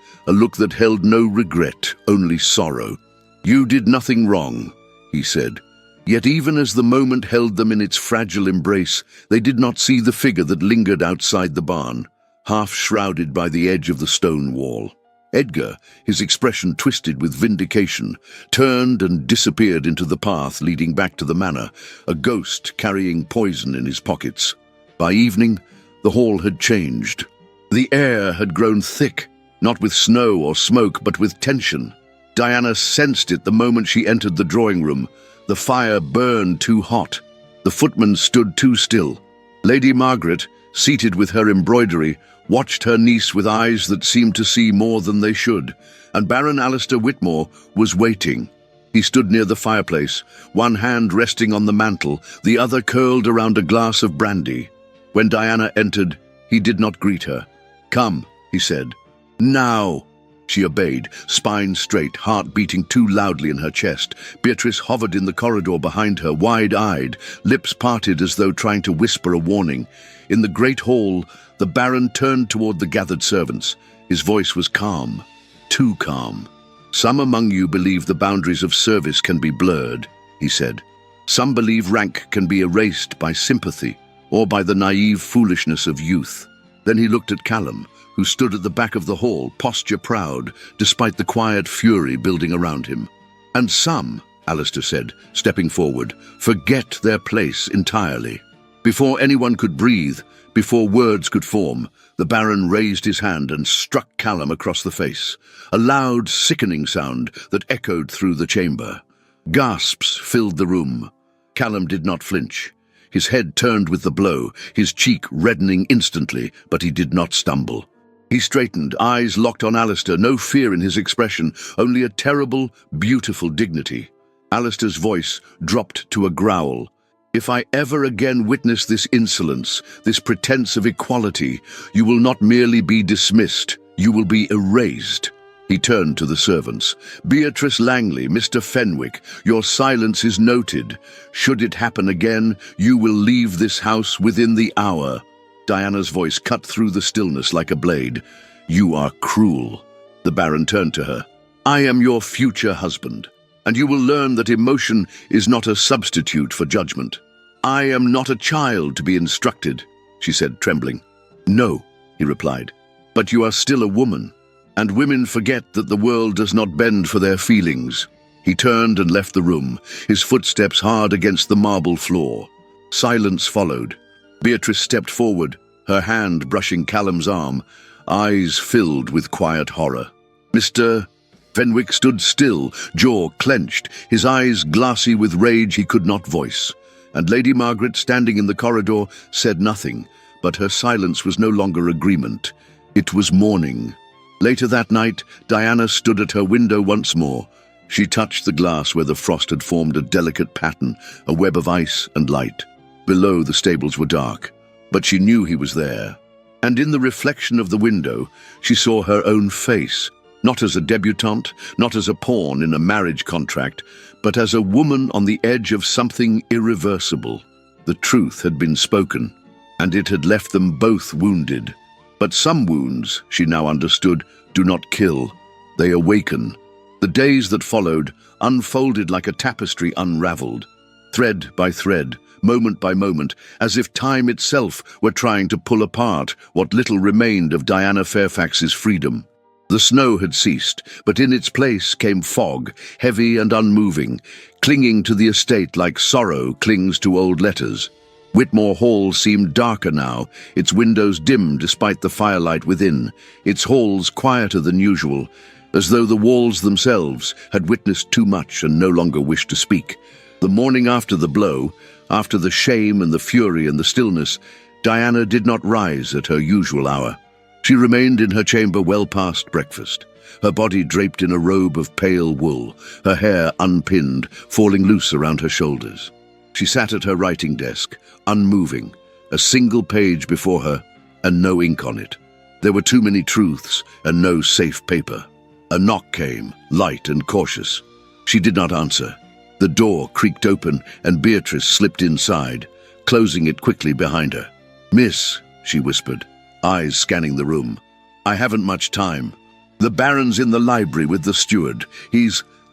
that held no regret, only sorrow. "You did nothing wrong," he said. Yet even as the moment held them in its fragile embrace, they did not see the figure that lingered outside the barn, half shrouded by the edge of the stone wall. Edgar, his expression twisted with vindication, turned and disappeared into the path leading back to the manor, a ghost carrying poison in his pockets. By evening, the hall had changed. The air had grown thick, not with snow or smoke, but with tension. Diana sensed it the moment she entered the drawing room. The fire burned too hot. The footman stood too still. Lady Margaret, seated with her embroidery, watched her niece with eyes that seemed to see more than they should, and Baron Alistair Whitmore was waiting. He stood near the fireplace, one hand resting on the mantel, the other curled around a glass of brandy. When Diana entered, he did not greet her. "Come," he said. "Now." She obeyed, spine straight, heart beating too loudly in her chest. Beatrice hovered in the corridor behind her, wide-eyed, lips parted as though trying to whisper a warning. In the great hall, the Baron turned toward the gathered servants. His voice was calm, too calm. "Some among you believe the boundaries of service can be blurred," he said. "Some believe rank can be erased by sympathy or by the naive foolishness of youth." Then he looked at Callum, who stood at the back of the hall, posture proud, despite the quiet fury building around him. "And some," Alistair said, stepping forward, "forget their place entirely." Before anyone could breathe, before words could form, the Baron raised his hand and struck Callum across the face, a loud, sickening sound that echoed through the chamber. Gasps filled the room. Callum did not flinch. His head turned with the blow, his cheek reddening instantly, but he did not stumble. He straightened, eyes locked on Alistair, no fear in his expression, only a terrible, beautiful dignity. Alistair's voice dropped to a growl. "If I ever again witness this insolence, this pretense of equality, you will not merely be dismissed, you will be erased." He turned to the servants. "Beatrice Langley, Mr. Fenwick, your silence is noted. Should it happen again, you will leave this house within the hour." Diana's voice cut through the stillness like a blade. "You are cruel." The Baron turned to her. "I am your future husband, and you will learn that emotion is not a substitute for judgment." "I am not a child to be instructed," she said, trembling. "No," he replied, "but you are still a woman, and women forget that the world does not bend for their feelings." He turned and left the room, his footsteps hard against the marble floor. Silence followed. Beatrice stepped forward, her hand brushing Callum's arm, eyes filled with quiet horror. Mr. Fenwick stood still, jaw clenched, his eyes glassy with rage he could not voice. And Lady Margaret, standing in the corridor, said nothing, but her silence was no longer agreement. It was mourning. Later that night, Diana stood at her window once more. She touched the glass where the frost had formed a delicate pattern, a web of ice and light. Below, the stables were dark, but she knew he was there. And in the reflection of the window, she saw her own face, not as a debutante, not as a pawn in a marriage contract, but as a woman on the edge of something irreversible. The truth had been spoken, and it had left them both wounded. But some wounds, she now understood, do not kill. They awaken. The days that followed unfolded like a tapestry unraveled, thread by thread, moment by moment, as if time itself were trying to pull apart what little remained of Diana Fairfax's freedom. The snow had ceased, but in its place came fog, heavy and unmoving, clinging to the estate like sorrow clings to old letters. Whitmore Hall seemed darker now, its windows dim despite the firelight within, its halls quieter than usual, as though the walls themselves had witnessed too much and no longer wished to speak. The morning after the blow, after the shame and the fury and the stillness, Diana did not rise at her usual hour. She remained in her chamber well past breakfast, her body draped in a robe of pale wool, her hair unpinned, falling loose around her shoulders. She sat at her writing desk, unmoving, a single page before her and no ink on it. There were too many truths and no safe paper. A knock came, light and cautious. She did not answer. The door creaked open and Beatrice slipped inside, closing it quickly behind her. "Miss," she whispered, eyes scanning the room. "I haven't much time. The Baron's in the library with the steward.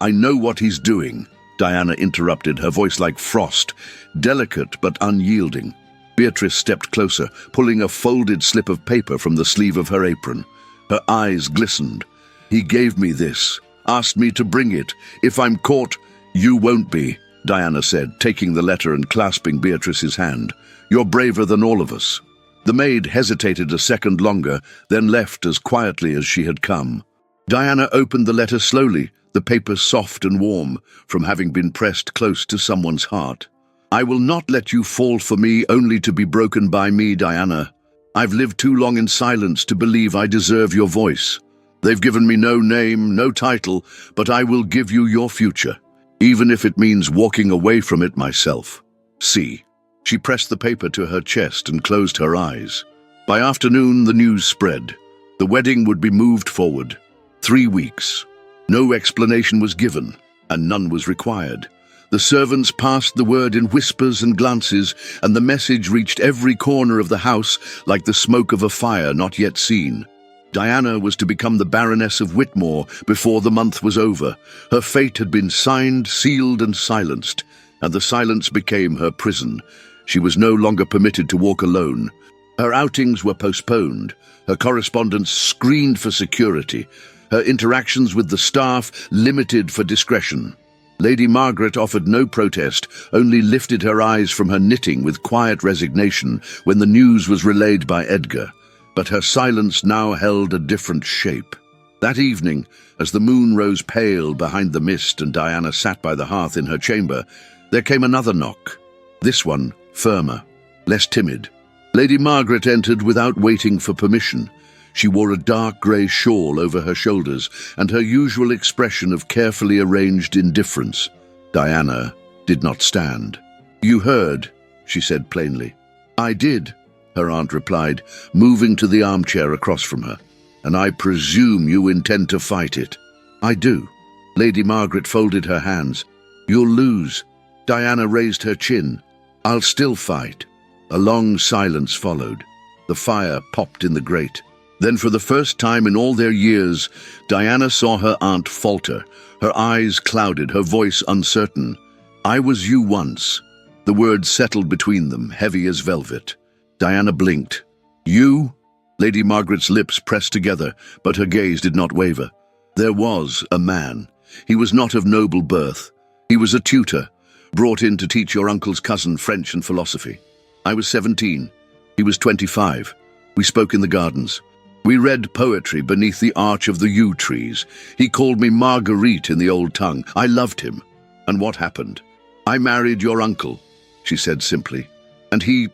I know what he's doing." Diana interrupted, her voice like frost, delicate but unyielding. Beatrice stepped closer, pulling a folded slip of paper from the sleeve of her apron. Her eyes glistened. He gave me this, asked me to bring it. If I'm caught, you won't be, Diana said, taking the letter and clasping Beatrice's hand. You're braver than all of us. The maid hesitated a second longer, then left as quietly as she had come. Diana opened the letter slowly, the paper soft and warm, from having been pressed close to someone's heart. I will not let you fall for me only to be broken by me, Diana. I've lived too long in silence to believe I deserve your voice. They've given me no name, no title, but I will give you your future, even if it means walking away from it myself. See. She pressed the paper to her chest and closed her eyes. By afternoon, the news spread. The wedding would be moved forward. 3 weeks. No explanation was given, and none was required. The servants passed the word in whispers and glances, and the message reached every corner of the house like the smoke of a fire not yet seen. Diana was to become the Baroness of Whitmore before the month was over. Her fate had been signed, sealed, and silenced, and the silence became her prison. She was no longer permitted to walk alone. Her outings were postponed, her correspondence screened for security, her interactions with the staff limited for discretion. Lady Margaret offered no protest, only lifted her eyes from her knitting with quiet resignation when the news was relayed by Edgar. But her silence now held a different shape. That evening, as the moon rose pale behind the mist and Diana sat by the hearth in her chamber, there came another knock. This one, firmer, less timid. Lady Margaret entered without waiting for permission. She wore a dark grey shawl over her shoulders and her usual expression of carefully arranged indifference. Diana did not stand. You heard, she said plainly. I did, her aunt replied, moving to the armchair across from her. And I presume you intend to fight it. I do. Lady Margaret folded her hands. You'll lose. Diana raised her chin. I'll still fight. A long silence followed. The fire popped in the grate. Then for the first time in all their years, Diana saw her aunt falter, her eyes clouded, her voice uncertain. I was you once. The words settled between them, heavy as velvet. Diana blinked. You? Lady Margaret's lips pressed together, but her gaze did not waver. There was a man. He was not of noble birth. He was a tutor, brought in to teach your uncle's cousin French and philosophy. I was 17. He was 25. We spoke in the gardens. We read poetry beneath the arch of the yew trees. He called me Marguerite in the old tongue. I loved him. And what happened? I married your uncle, she said simply. And he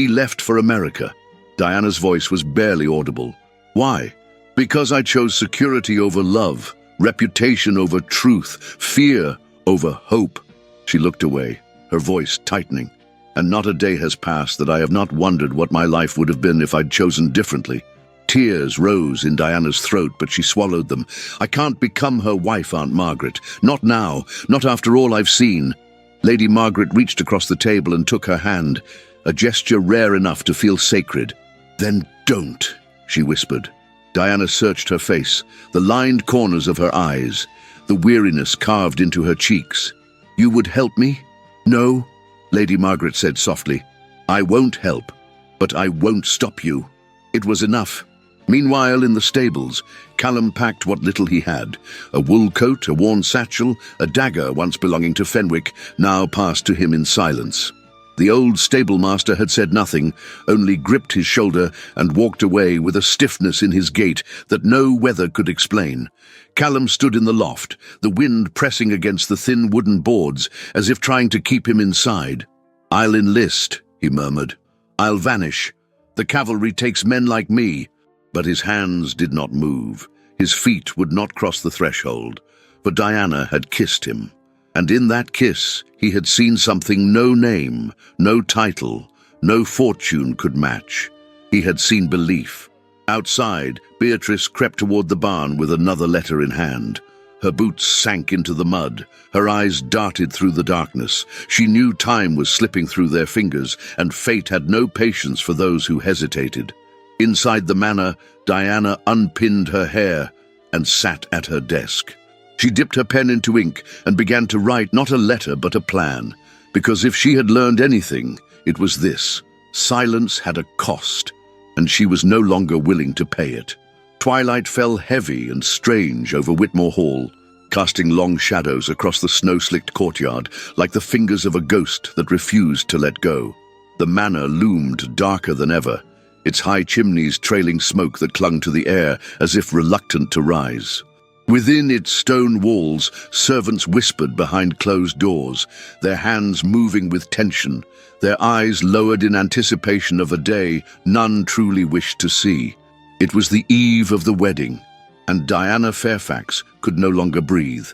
left for America. Diana's voice was barely audible. Why? Because I chose security over love, reputation over truth, fear over hope. She looked away, her voice tightening. And not a day has passed that I have not wondered what my life would have been if I'd chosen differently. Tears rose in Diana's throat, but she swallowed them. I can't become her wife, Aunt Margaret. Not now, not after all I've seen. Lady Margaret reached across the table and took her hand, a gesture rare enough to feel sacred. Then don't, she whispered. Diana searched her face, the lined corners of her eyes, the weariness carved into her cheeks. You would help me? No, Lady Margaret said softly. I won't help, but I won't stop you. It was enough. Meanwhile, in the stables, Callum packed what little he had. A wool coat, a worn satchel, a dagger once belonging to Fenwick, now passed to him in silence. The old stable-master had said nothing, only gripped his shoulder and walked away with a stiffness in his gait that no weather could explain. Callum stood in the loft, the wind pressing against the thin wooden boards as if trying to keep him inside. I'll enlist, he murmured. I'll vanish. The cavalry takes men like me. But his hands did not move. His feet would not cross the threshold. For Diana had kissed him. And in that kiss, he had seen something no name, no title, no fortune could match. He had seen belief. Outside, Beatrice crept toward the barn with another letter in hand. Her boots sank into the mud. Her eyes darted through the darkness. She knew time was slipping through their fingers, and fate had no patience for those who hesitated. Inside the manor, Diana unpinned her hair and sat at her desk. She dipped her pen into ink and began to write not a letter but a plan, because if she had learned anything, it was this. Silence had a cost, and she was no longer willing to pay it. Twilight fell heavy and strange over Whitmore Hall, casting long shadows across the snow-slicked courtyard like the fingers of a ghost that refused to let go. The manor loomed darker than ever, its high chimneys trailing smoke that clung to the air as if reluctant to rise. Within its stone walls, servants whispered behind closed doors, their hands moving with tension, their eyes lowered in anticipation of a day none truly wished to see. It was the eve of the wedding, and Diana Fairfax could no longer breathe.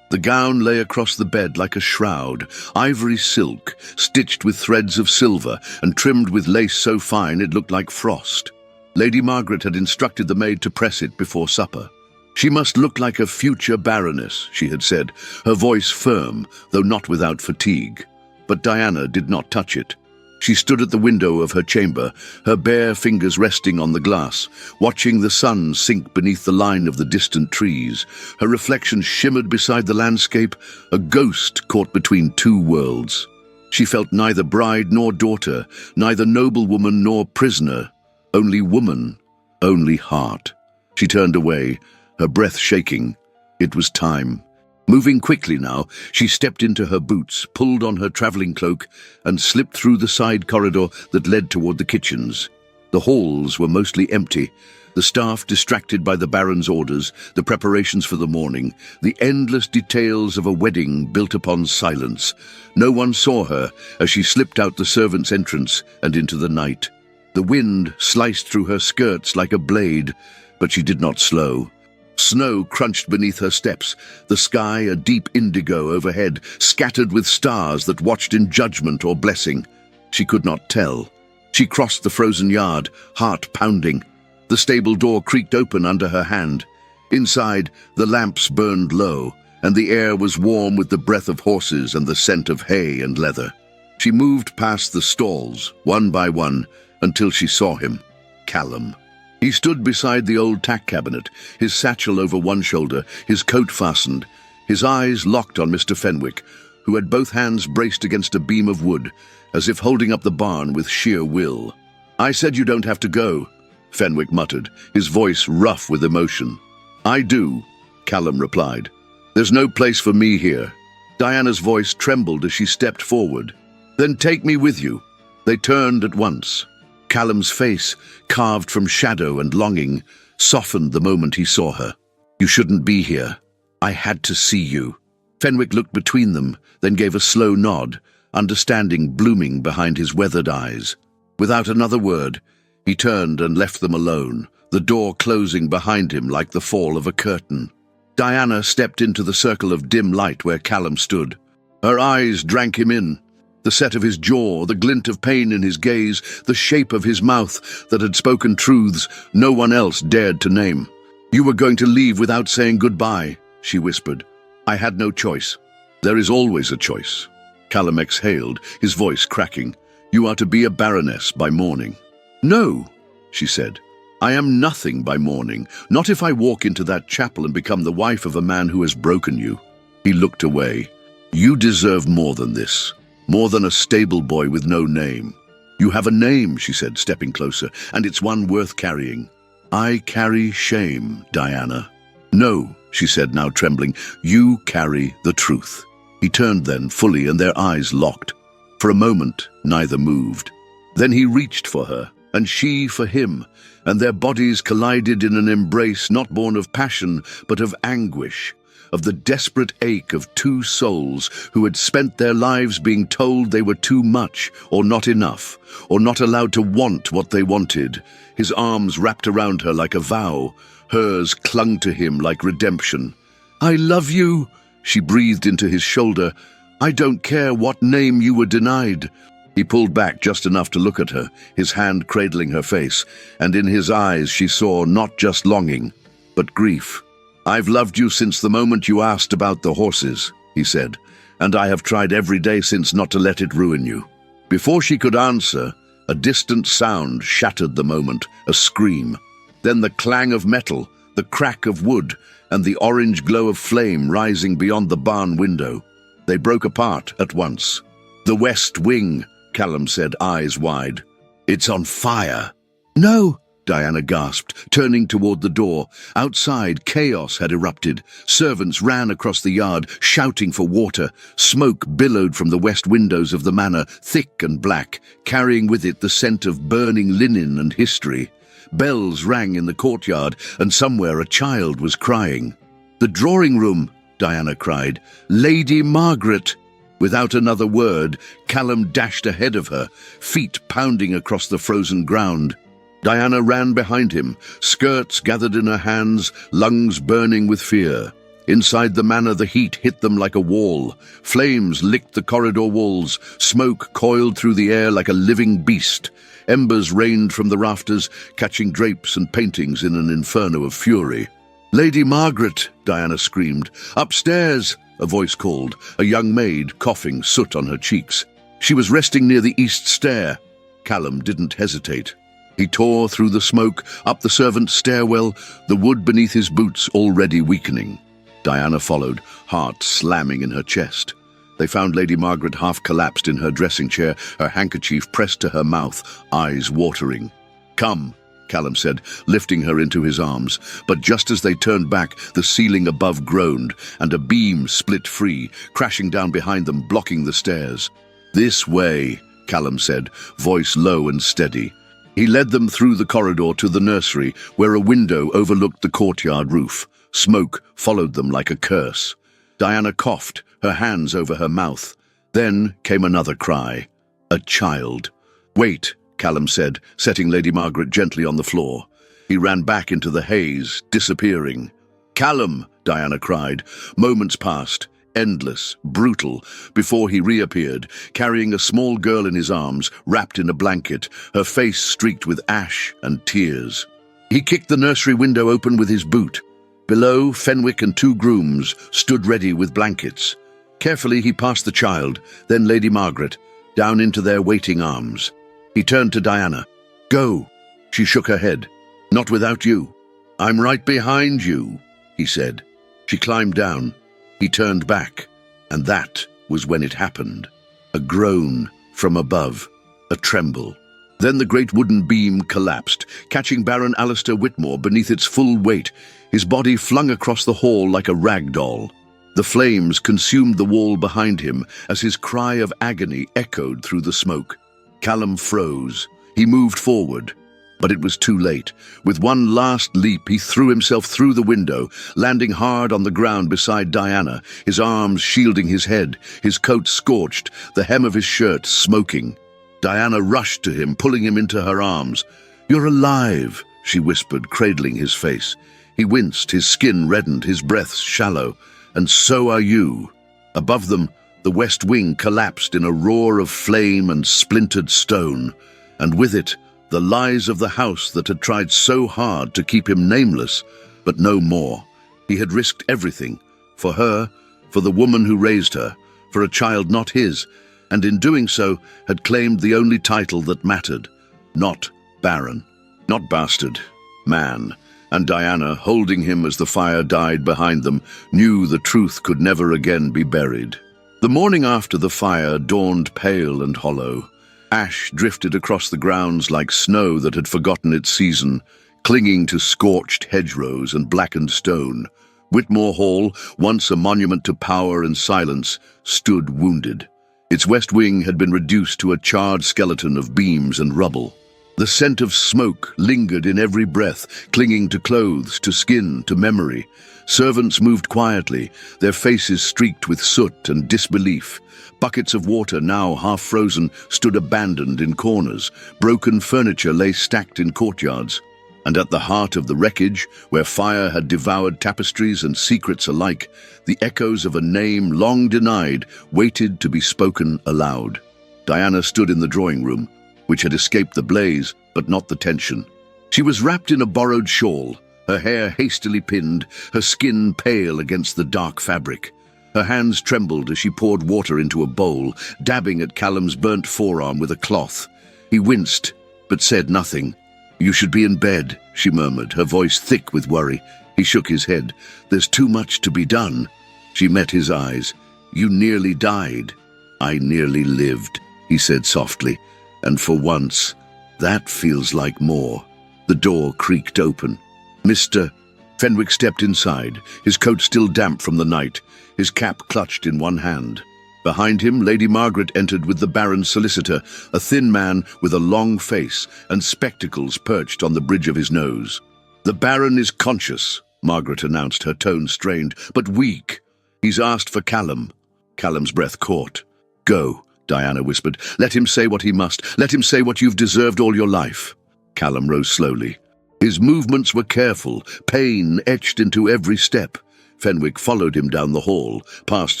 The gown lay across the bed like a shroud, ivory silk, stitched with threads of silver and trimmed with lace so fine it looked like frost. Lady Margaret had instructed the maid to press it before supper. She must look like a future baroness, she had said, her voice firm, though not without fatigue. But Diana did not touch it. She stood at the window of her chamber, her bare fingers resting on the glass, watching the sun sink beneath the line of the distant trees. Her reflection shimmered beside the landscape, a ghost caught between two worlds. She felt neither bride nor daughter, neither noblewoman nor prisoner, only woman, only heart. She turned away, her breath shaking. It was time. Moving quickly now, she stepped into her boots, pulled on her travelling cloak, and slipped through the side corridor that led toward the kitchens. The halls were mostly empty, the staff distracted by the Baron's orders, the preparations for the morning, the endless details of a wedding built upon silence. No one saw her as she slipped out the servants' entrance and into the night. The wind sliced through her skirts like a blade, but she did not slow. Snow crunched beneath her steps, the sky a deep indigo overhead, scattered with stars that watched in judgment or blessing. She could not tell. She crossed the frozen yard, heart pounding. The stable door creaked open under her hand. Inside, the lamps burned low, and the air was warm with the breath of horses and the scent of hay and leather. She moved past the stalls, one by one, until she saw him, Callum. He stood beside the old tack cabinet, his satchel over one shoulder, his coat fastened, his eyes locked on Mr. Fenwick, who had both hands braced against a beam of wood, as if holding up the barn with sheer will. "I said you don't have to go," Fenwick muttered, his voice rough with emotion. "I do," Callum replied. "There's no place for me here." Diana's voice trembled as she stepped forward. "Then take me with you." They turned at once. Callum's face, carved from shadow and longing, softened the moment he saw her. "You shouldn't be here. I had to see you." Fenwick looked between them, then gave a slow nod, understanding blooming behind his weathered eyes. Without another word, he turned and left them alone, the door closing behind him like the fall of a curtain. Diana stepped into the circle of dim light where Callum stood. Her eyes drank him in. The set of his jaw, the glint of pain in his gaze, the shape of his mouth that had spoken truths no one else dared to name. "You were going to leave without saying goodbye," she whispered. "I had no choice." "There is always a choice." Callum exhaled, his voice cracking. "You are to be a baroness by morning." "No," she said. "I am nothing by morning, not if I walk into that chapel and become the wife of a man who has broken you." He looked away. "You deserve more than this. More than a stable boy with no name." "You have a name," she said, stepping closer, "and it's one worth carrying." "I carry shame, Diana." "No," she said, now trembling, "you carry the truth." He turned then, fully, and their eyes locked. For a moment, neither moved. Then he reached for her, and she for him, and their bodies collided in an embrace not born of passion, but of anguish, of the desperate ache of two souls who had spent their lives being told they were too much, or not enough, or not allowed to want what they wanted. His arms wrapped around her like a vow, hers clung to him like redemption. "I love you," she breathed into his shoulder. "I don't care what name you were denied." He pulled back just enough to look at her, his hand cradling her face, and in his eyes she saw not just longing, but grief. "I've loved you since the moment you asked about the horses," he said, "and I have tried every day since not to let it ruin you." Before she could answer, a distant sound shattered the moment, a scream. Then the clang of metal, the crack of wood, and the orange glow of flame rising beyond the barn window. They broke apart at once. "The west wing," Callum said, eyes wide. "It's on fire." "No," Diana gasped, turning toward the door. Outside, chaos had erupted. Servants ran across the yard, shouting for water. Smoke billowed from the west windows of the manor, thick and black, carrying with it the scent of burning linen and history. Bells rang in the courtyard, and somewhere a child was crying. "The drawing room!" Diana cried. "Lady Margaret!" Without another word, Callum dashed ahead of her, feet pounding across the frozen ground. Diana ran behind him, skirts gathered in her hands, lungs burning with fear. Inside the manor, the heat hit them like a wall. Flames licked the corridor walls, smoke coiled through the air like a living beast. Embers rained from the rafters, catching drapes and paintings in an inferno of fury. "Lady Margaret!" Diana screamed. "Upstairs!" a voice called, a young maid coughing soot on her cheeks. She was resting near the east stair. Callum didn't hesitate. He tore through the smoke, up the servants' stairwell, the wood beneath his boots already weakening. Diana followed, heart slamming in her chest. They found Lady Margaret half collapsed in her dressing chair, her handkerchief pressed to her mouth, eyes watering. "Come," Callum said, lifting her into his arms. But just as they turned back, the ceiling above groaned, and a beam split free, crashing down behind them, blocking the stairs. "This way," Callum said, voice low and steady. He led them through the corridor to the nursery, where a window overlooked the courtyard roof. Smoke followed them like a curse. Diana coughed, her hands over her mouth. Then came another cry. A child. "Wait," Callum said, setting Lady Margaret gently on the floor. He ran back into the haze, disappearing. "Callum!" Diana cried. Moments passed, endless, brutal, before he reappeared, carrying a small girl in his arms, wrapped in a blanket, her face streaked with ash and tears. He kicked the nursery window open with his boot. Below, Fenwick and 2 grooms stood ready with blankets. Carefully he passed the child, then Lady Margaret, down into their waiting arms. He turned to Diana. "Go." She shook her head. "Not without you." "I'm right behind you," he said. She climbed down. He turned back, and that was when it happened. A groan from above, a tremble. Then the great wooden beam collapsed, catching Baron Alistair Whitmore beneath its full weight, his body flung across the hall like a rag doll. The flames consumed the wall behind him as his cry of agony echoed through the smoke. Callum froze. He moved forward, but it was too late. With one last leap, he threw himself through the window, landing hard on the ground beside Diana, his arms shielding his head, his coat scorched, the hem of his shirt smoking. Diana rushed to him, pulling him into her arms. "You're alive," she whispered, cradling his face. He winced, his skin reddened, his breath shallow. "And so are you." Above them, the west wing collapsed in a roar of flame and splintered stone, and with it, the lies of the house that had tried so hard to keep him nameless, but no more. He had risked everything, for her, for the woman who raised her, for a child not his, and in doing so had claimed the only title that mattered. Not Baron, not bastard, man. And Diana, holding him as the fire died behind them, knew the truth could never again be buried. The morning after the fire dawned pale and hollow. Ash drifted across the grounds like snow that had forgotten its season, clinging to scorched hedgerows and blackened stone. Whitmore Hall, once a monument to power and silence, stood wounded. Its west wing had been reduced to a charred skeleton of beams and rubble. The scent of smoke lingered in every breath, clinging to clothes, to skin, to memory. Servants moved quietly, their faces streaked with soot and disbelief. Buckets of water, now half frozen, stood abandoned in corners. Broken furniture lay stacked in courtyards. And at the heart of the wreckage, where fire had devoured tapestries and secrets alike, the echoes of a name long denied waited to be spoken aloud. Diana stood in the drawing room, which had escaped the blaze, but not the tension. She was wrapped in a borrowed shawl, her hair hastily pinned, her skin pale against the dark fabric. Her hands trembled as she poured water into a bowl, dabbing at Callum's burnt forearm with a cloth. He winced, but said nothing. "You should be in bed," she murmured, her voice thick with worry. He shook his head. "There's too much to be done." She met his eyes. "You nearly died." "I nearly lived," he said softly. "And for once, that feels like more." The door creaked open. Mr. Fenwick stepped inside, his coat still damp from the night, his cap clutched in one hand. Behind him, Lady Margaret entered with the Baron's solicitor, a thin man with a long face and spectacles perched on the bridge of his nose. "The Baron is conscious," Margaret announced, her tone strained, "but weak. He's asked for Callum." Callum's breath caught. "Go," Diana whispered. "Let him say what he must. Let him say what you've deserved all your life." Callum rose slowly. His movements were careful, pain etched into every step. Fenwick followed him down the hall, past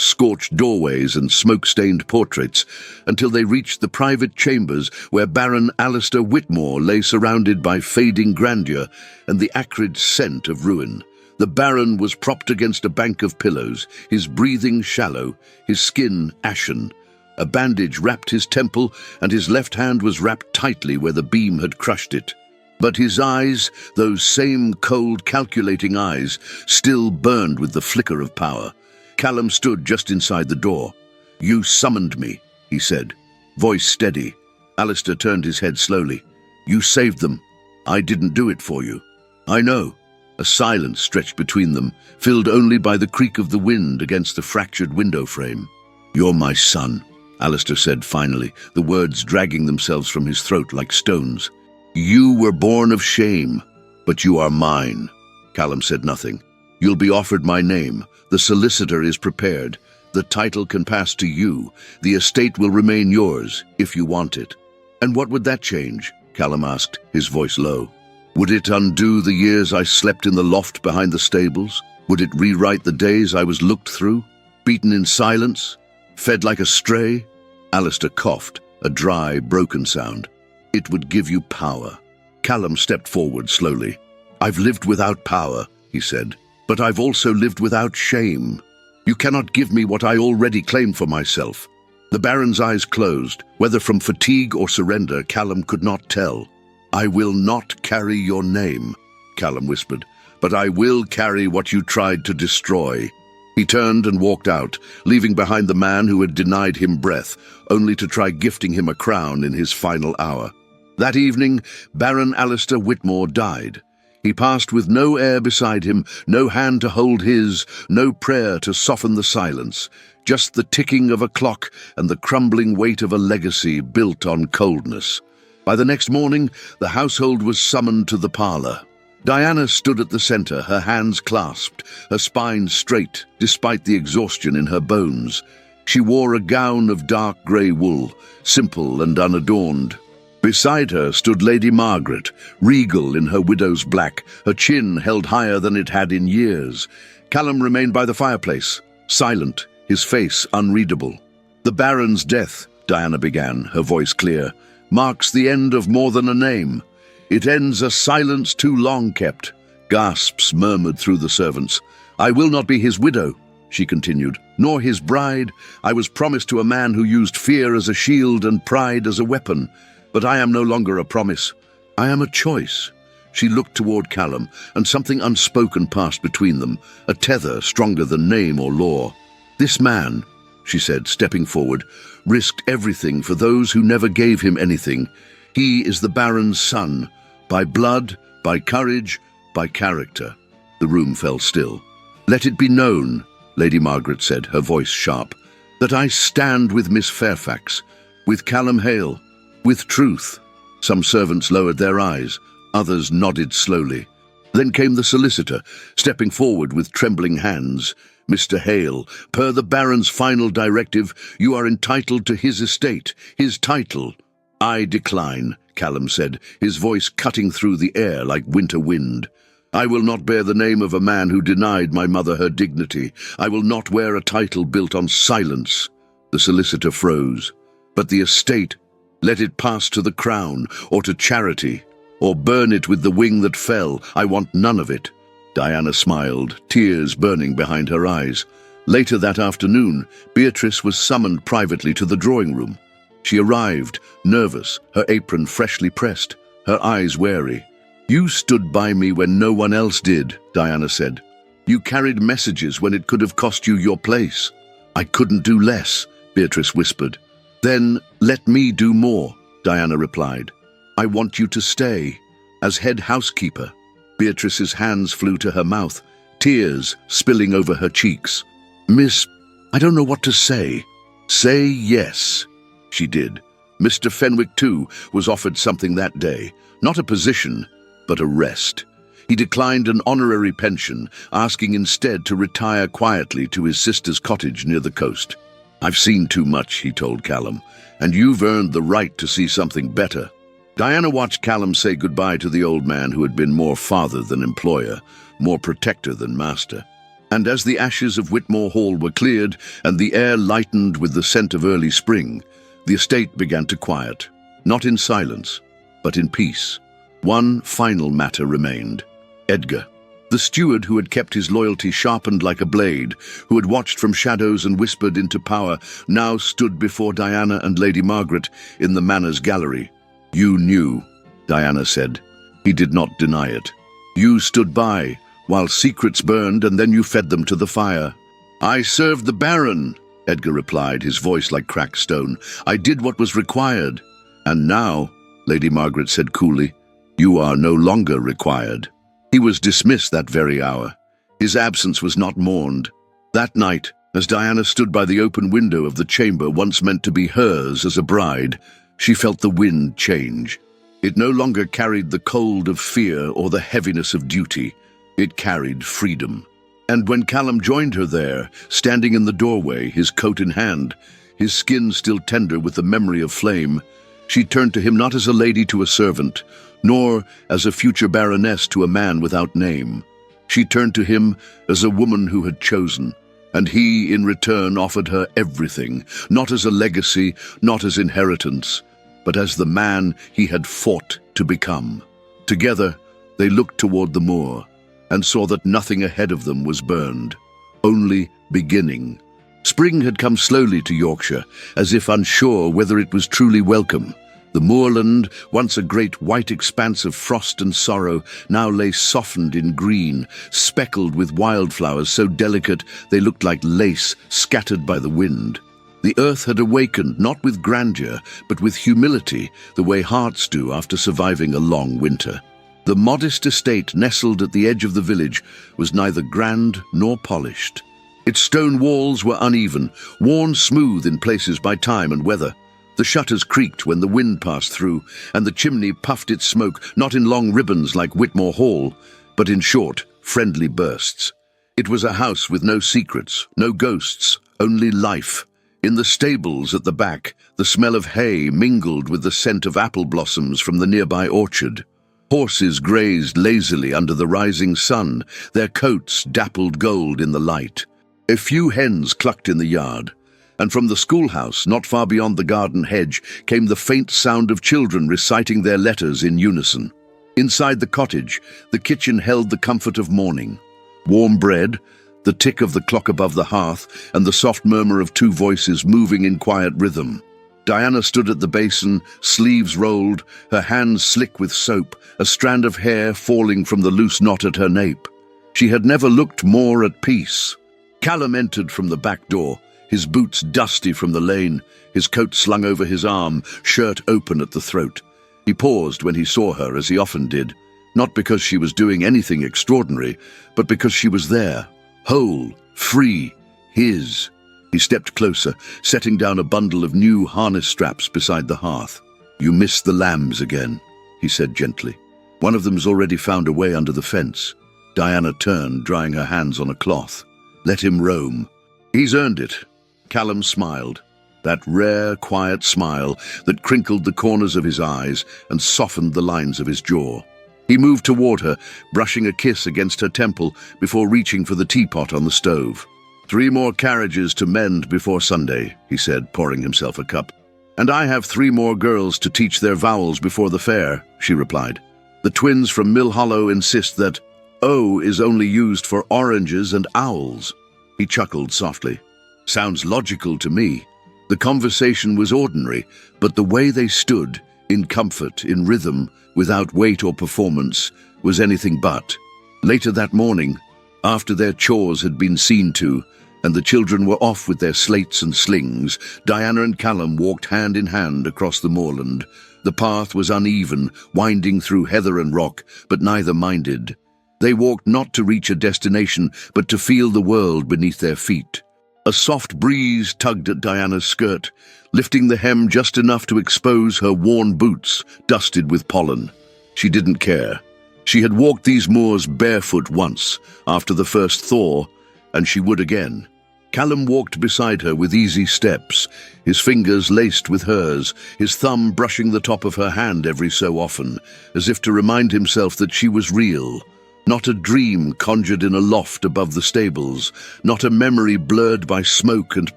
scorched doorways and smoke-stained portraits, until they reached the private chambers where Baron Alistair Whitmore lay surrounded by fading grandeur and the acrid scent of ruin. The Baron was propped against a bank of pillows, his breathing shallow, his skin ashen. A bandage wrapped his temple, and his left hand was wrapped tightly where the beam had crushed it. But his eyes, those same cold, calculating eyes, still burned with the flicker of power. Callum stood just inside the door. "You summoned me," he said, voice steady. Alistair turned his head slowly. "You saved them. I didn't do it for you." "I know." A silence stretched between them, filled only by the creak of the wind against the fractured window frame. "You're my son," Alistair said finally, the words dragging themselves from his throat like stones. "You were born of shame, but you are mine." Callum said nothing. "You'll be offered my name. The solicitor is prepared. The title can pass to you. The estate will remain yours, if you want it." "And what would that change?" Callum asked, his voice low. "Would it undo the years I slept in the loft behind the stables? Would it rewrite the days I was looked through, beaten in silence, fed like a stray?" Alistair coughed, a dry, broken sound. "It would give you power." Callum stepped forward slowly. "I've lived without power," he said, "but I've also lived without shame. You cannot give me what I already claim for myself." The Baron's eyes closed. Whether from fatigue or surrender, Callum could not tell. "I will not carry your name," Callum whispered, "but I will carry what you tried to destroy." He turned and walked out, leaving behind the man who had denied him breath, only to try gifting him a crown in his final hour. That evening, Baron Alistair Whitmore died. He passed with no heir beside him, no hand to hold his, no prayer to soften the silence, just the ticking of a clock and the crumbling weight of a legacy built on coldness. By the next morning, the household was summoned to the parlour. Diana stood at the centre, her hands clasped, her spine straight, despite the exhaustion in her bones. She wore a gown of dark grey wool, simple and unadorned. Beside her stood Lady Margaret, regal in her widow's black, her chin held higher than it had in years. Callum remained by the fireplace, silent, his face unreadable. "The Baron's death," Diana began, her voice clear, "marks the end of more than a name. It ends a silence too long kept." Gasps murmured through the servants. "I will not be his widow," she continued, "nor his bride. I was promised to a man who used fear as a shield and pride as a weapon. But I am no longer a promise. I am a choice." She looked toward Callum, and something unspoken passed between them, a tether stronger than name or law. "This man," she said, stepping forward, "risked everything for those who never gave him anything. He is the Baron's son, by blood, by courage, by character." The room fell still. "Let it be known," Lady Margaret said, her voice sharp, "that I stand with Miss Fairfax, with Callum Hale, with truth." Some servants lowered their eyes, others nodded slowly. Then came the solicitor, stepping forward with trembling hands. "Mr. Hale, per the Baron's final directive, you are entitled to his estate, his title." "I decline," Callum said, his voice cutting through the air like winter wind. "I will not bear the name of a man who denied my mother her dignity. I will not wear a title built on silence." The solicitor froze. "But the estate, let it pass to the crown, or to charity, or burn it with the wing that fell. I want none of it." Diana smiled, tears burning behind her eyes. Later that afternoon, Beatrice was summoned privately to the drawing room. She arrived, nervous, her apron freshly pressed, her eyes wary. "You stood by me when no one else did," Diana said. "You carried messages when it could have cost you your place." "I couldn't do less," Beatrice whispered. "Then let me do more," Diana replied. "I want you to stay. As head housekeeper, Beatrice's hands flew to her mouth, tears spilling over her cheeks. "Miss, I don't know what to say." "Say yes." She did. Mr. Fenwick, too, was offered something that day. Not a position, but a rest. He declined an honorary pension, asking instead to retire quietly to his sister's cottage near the coast. "I've seen too much," he told Callum, "and you've earned the right to see something better." Diana watched Callum say goodbye to the old man who had been more father than employer, more protector than master. And as the ashes of Whitmore Hall were cleared and the air lightened with the scent of early spring, the estate began to quiet, not in silence, but in peace. One final matter remained. Edgar, the steward who had kept his loyalty sharpened like a blade, who had watched from shadows and whispered into power, now stood before Diana and Lady Margaret in the manor's gallery. "You knew," Diana said. He did not deny it. "You stood by, while secrets burned, and then you fed them to the fire." "I served the Baron," Edgar replied, his voice like cracked stone. "I did what was required." "And now," Lady Margaret said coolly, "you are no longer required." He was dismissed that very hour. His absence was not mourned. That night, as Diana stood by the open window of the chamber once meant to be hers as a bride, she felt the wind change. It no longer carried the cold of fear or the heaviness of duty. It carried freedom. And when Callum joined her there, standing in the doorway, his coat in hand, his skin still tender with the memory of flame, she turned to him not as a lady to a servant, nor as a future baroness to a man without name. She turned to him as a woman who had chosen, and he, in return, offered her everything, not as a legacy, not as inheritance, but as the man he had fought to become. Together, they looked toward the moor, and saw that nothing ahead of them was burned, only beginning. Spring had come slowly to Yorkshire, as if unsure whether it was truly welcome. The moorland, once a great white expanse of frost and sorrow, now lay softened in green, speckled with wildflowers so delicate they looked like lace scattered by the wind. The earth had awakened, not with grandeur, but with humility, the way hearts do after surviving a long winter. The modest estate nestled at the edge of the village was neither grand nor polished. Its stone walls were uneven, worn smooth in places by time and weather. The shutters creaked when the wind passed through, and the chimney puffed its smoke not in long ribbons like Whitmore Hall, but in short, friendly bursts. It was a house with no secrets, no ghosts, only life. In the stables at the back, the smell of hay mingled with the scent of apple blossoms from the nearby orchard. Horses grazed lazily under the rising sun, their coats dappled gold in the light. A few hens clucked in the yard, and from the schoolhouse, not far beyond the garden hedge, came the faint sound of children reciting their letters in unison. Inside the cottage, the kitchen held the comfort of morning. Warm bread, the tick of the clock above the hearth, and the soft murmur of two voices moving in quiet rhythm. Diana stood at the basin, sleeves rolled, her hands slick with soap, a strand of hair falling from the loose knot at her nape. She had never looked more at peace. Callum entered from the back door, his boots dusty from the lane, his coat slung over his arm, shirt open at the throat. He paused when he saw her, as he often did, not because she was doing anything extraordinary, but because she was there, whole, free, his. He stepped closer, setting down a bundle of new harness straps beside the hearth. "You missed the lambs again," he said gently. "One of them's already found a way under the fence." Diana turned, drying her hands on a cloth. "Let him roam. He's earned it." Callum smiled, that rare, quiet smile that crinkled the corners of his eyes and softened the lines of his jaw. He moved toward her, brushing a kiss against her temple before reaching for the teapot on the stove. "3 more carriages to mend before Sunday," he said, pouring himself a cup. "And I have 3 more girls to teach their vowels before the fair," she replied. "The twins from Mill Hollow insist that O is only used for oranges and owls." He chuckled softly. "Sounds logical to me." The conversation was ordinary, but the way they stood, in comfort, in rhythm, without weight or performance, was anything but. Later that morning, after their chores had been seen to, and the children were off with their slates and slings, Diana and Callum walked hand in hand across the moorland. The path was uneven, winding through heather and rock, but neither minded. They walked not to reach a destination, but to feel the world beneath their feet. A soft breeze tugged at Diana's skirt, lifting the hem just enough to expose her worn boots, dusted with pollen. She didn't care. She had walked these moors barefoot once, after the first thaw, and she would again. Callum walked beside her with easy steps, his fingers laced with hers, his thumb brushing the top of her hand every so often, as if to remind himself that she was real. Not a dream conjured in a loft above the stables, not a memory blurred by smoke and